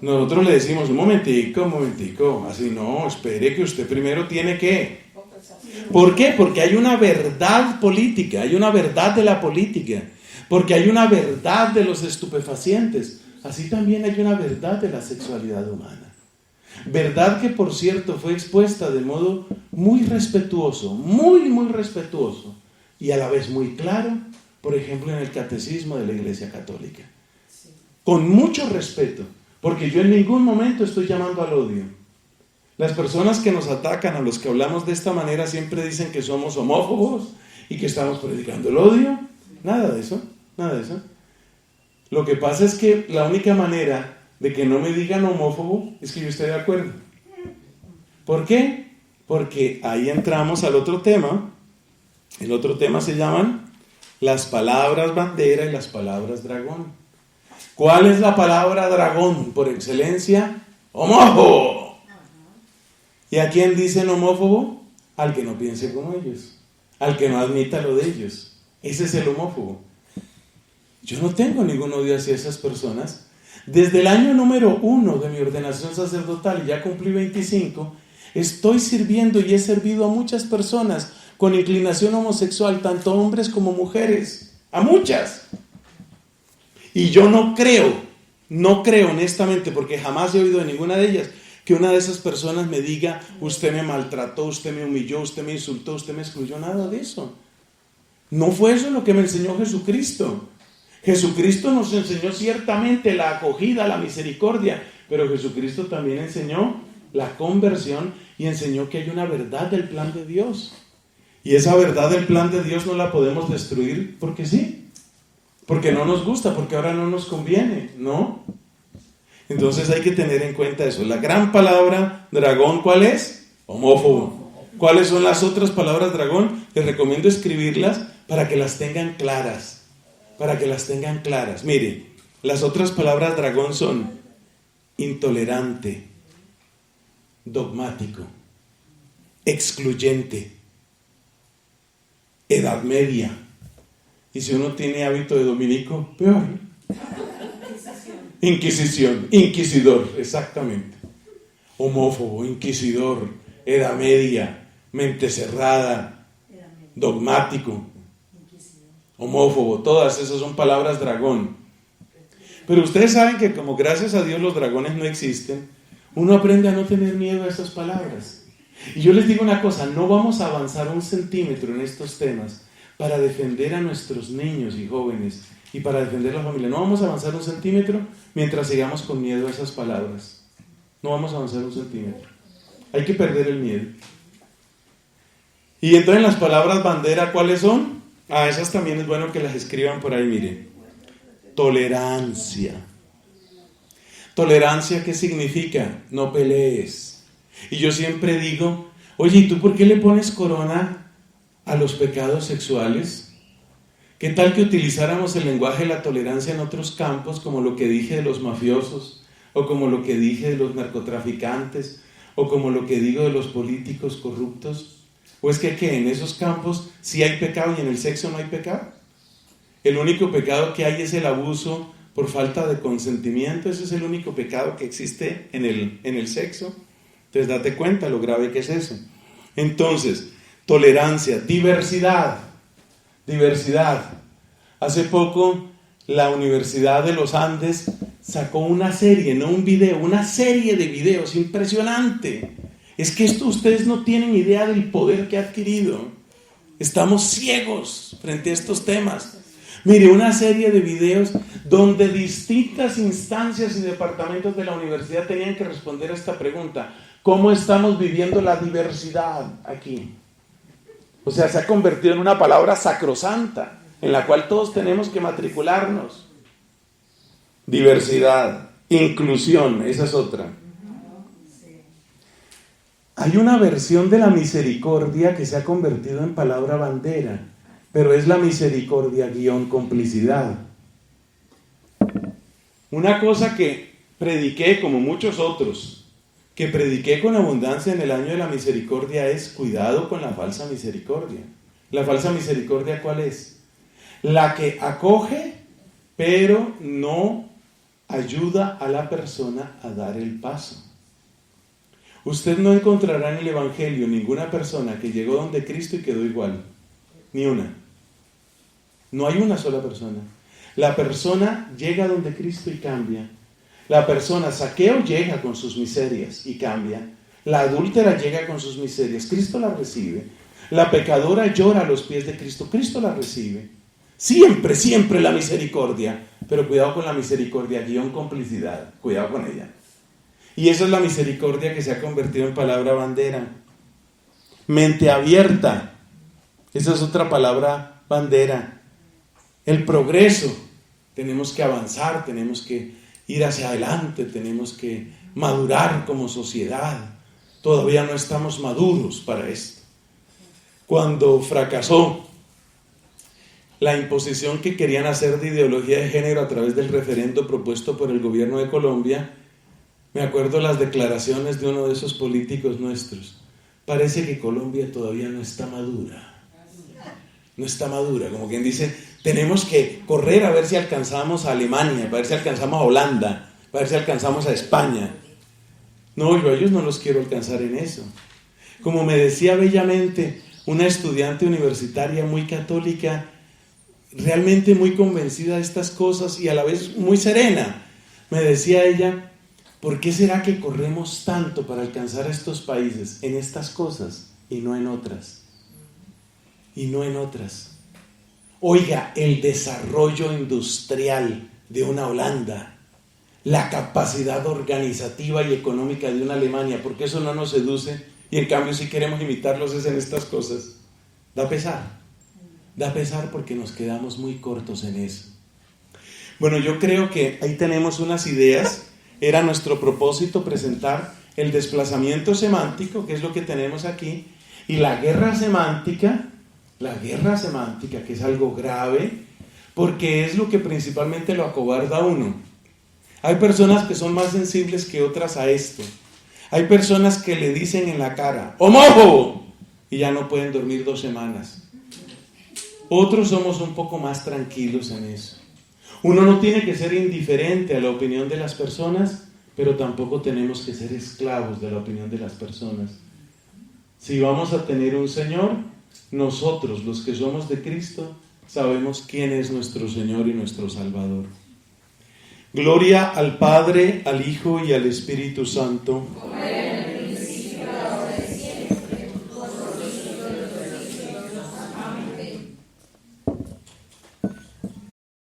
Nosotros le decimos, un momentico, así no, espere que usted primero tiene que. ¿Por qué? Porque hay una verdad política, hay una verdad de la política, porque hay una verdad de los estupefacientes, así también hay una verdad de la sexualidad humana. Verdad que, por cierto, fue expuesta de modo muy respetuoso, muy respetuoso, y a la vez muy claro, por ejemplo, en el Catecismo de la Iglesia Católica. Con mucho respeto. Porque yo en ningún momento estoy llamando al odio. Las personas que nos atacan, a los que hablamos de esta manera, siempre dicen que somos homófobos y que estamos predicando el odio. Nada de eso, nada de eso. Lo que pasa es que la única manera de que no me digan homófobo es que yo esté de acuerdo. ¿Por qué? Porque ahí entramos al otro tema. El otro tema se llaman las palabras bandera y las palabras dragón. ¿Cuál es la palabra dragón por excelencia? ¡Homófobo! ¿Y a quién dicen homófobo? Al que no piense como ellos, al que no admita lo de ellos. Ese es el homófobo. Yo no tengo ningún odio hacia esas personas. Desde el año número 1 de mi ordenación sacerdotal, y ya cumplí 25, estoy sirviendo y he servido a muchas personas con inclinación homosexual, tanto hombres como mujeres, a muchas. Y yo no creo honestamente, porque jamás he oído de ninguna de ellas, que una de esas personas me diga, usted me maltrató, usted me humilló, usted me insultó, usted me excluyó, nada de eso. No fue eso lo que me enseñó Jesucristo. Jesucristo nos enseñó ciertamente la acogida, la misericordia, pero Jesucristo también enseñó la conversión y enseñó que hay una verdad del plan de Dios. Y esa verdad del plan de Dios no la podemos destruir porque sí. Porque no nos gusta, porque ahora no nos conviene, ¿no? Entonces hay que tener en cuenta eso. La gran palabra dragón, ¿cuál es? Homófobo. ¿Cuáles son las otras palabras dragón? Les recomiendo escribirlas para que las tengan claras. Para que las tengan claras. Mire, las otras palabras dragón son intolerante, dogmático, excluyente, edad media. Y si uno tiene hábito de dominico, peor. Inquisición, inquisidor, exactamente. Homófobo, inquisidor, edad media, mente cerrada, dogmático, homófobo, todas esas son palabras dragón. Pero ustedes saben que como gracias a Dios los dragones no existen, uno aprende a no tener miedo a esas palabras. Y yo les digo una cosa, no vamos a avanzar 1 centímetro en estos temas para defender a nuestros niños y jóvenes y para defender a la familia. No vamos a avanzar 1 centímetro mientras sigamos con miedo a esas palabras. No vamos a avanzar 1 centímetro. Hay que perder el miedo. Y entonces las palabras bandera, ¿cuáles son? Esas también es bueno que las escriban por ahí, miren. Tolerancia. Tolerancia, ¿qué significa? No pelees. Y yo siempre digo, oye, ¿y tú por qué le pones corona a los pecados sexuales? ¿Qué tal que utilizáramos el lenguaje de la tolerancia en otros campos, como lo que dije de los mafiosos, o como lo que dije de los narcotraficantes, o como lo que digo de los políticos corruptos? ¿O es que en esos campos sí hay pecado y en el sexo no hay pecado? El único pecado que hay es el abuso por falta de consentimiento. Ese es el único pecado que existe en el sexo. Entonces date cuenta lo grave que es eso. Entonces, tolerancia, diversidad. Hace poco la Universidad de los Andes sacó una serie, no un video, una serie de videos impresionante. Es que esto ustedes no tienen idea del poder que ha adquirido. Estamos ciegos frente a estos temas. Mire, una serie de videos donde distintas instancias y departamentos de la universidad tenían que responder a esta pregunta: ¿cómo estamos viviendo la diversidad aquí? O sea, se ha convertido en una palabra sacrosanta en la cual todos tenemos que matricularnos. Diversidad, inclusión, esa es otra. Hay una versión de la misericordia que se ha convertido en palabra bandera, pero es la misericordia _ complicidad. Una cosa que prediqué, como muchos otros, que prediqué con abundancia en el año de la misericordia, es cuidado con la falsa misericordia. ¿La falsa misericordia cuál es? La que acoge, pero no ayuda a la persona a dar el paso. Usted no encontrará en el Evangelio ninguna persona que llegó donde Cristo y quedó igual. Ni una. No hay una sola persona. La persona llega donde Cristo y cambia. La persona Zaqueo llega con sus miserias y cambia. La adúltera llega con sus miserias. Cristo la recibe. La pecadora llora a los pies de Cristo. Cristo la recibe. Siempre, siempre la misericordia. Pero cuidado con la misericordia _ complicidad. Cuidado con ella. Y esa es la misericordia que se ha convertido en palabra bandera. Mente abierta. Esa es otra palabra bandera. El progreso. Tenemos que avanzar, tenemos que ir hacia adelante, tenemos que madurar como sociedad. Todavía no estamos maduros para esto. Cuando fracasó la imposición que querían hacer de ideología de género a través del referendo propuesto por el gobierno de Colombia, me acuerdo las declaraciones de uno de esos políticos nuestros: parece que Colombia todavía no está madura. No está madura, como quien dice, tenemos que correr a ver si alcanzamos a Alemania, para ver si alcanzamos a Holanda, para ver si alcanzamos a España. No, yo a ellos no los quiero alcanzar en eso. Como me decía bellamente una estudiante universitaria muy católica, realmente muy convencida de estas cosas y a la vez muy serena, me decía ella: ¿por qué será que corremos tanto para alcanzar a estos países en estas cosas y no en otras? Y no en otras. Oiga, el desarrollo industrial de una Holanda, la capacidad organizativa y económica de una Alemania, porque eso no nos seduce, y en cambio si queremos imitarlos es en estas cosas. Da pesar porque nos quedamos muy cortos en eso. Bueno, yo creo que ahí tenemos unas ideas. Era nuestro propósito presentar el desplazamiento semántico, que es lo que tenemos aquí, y la guerra semántica, que es algo grave, porque es lo que principalmente lo acobarda a uno. Hay personas que son más sensibles que otras a esto. Hay personas que le dicen en la cara: ¡homófobo! Y ya no pueden dormir 2 semanas. Otros somos un poco más tranquilos en eso. Uno no tiene que ser indiferente a la opinión de las personas, pero tampoco tenemos que ser esclavos de la opinión de las personas. Si vamos a tener un Señor, nosotros, los que somos de Cristo, sabemos quién es nuestro Señor y nuestro Salvador. Gloria al Padre, al Hijo y al Espíritu Santo. Amén.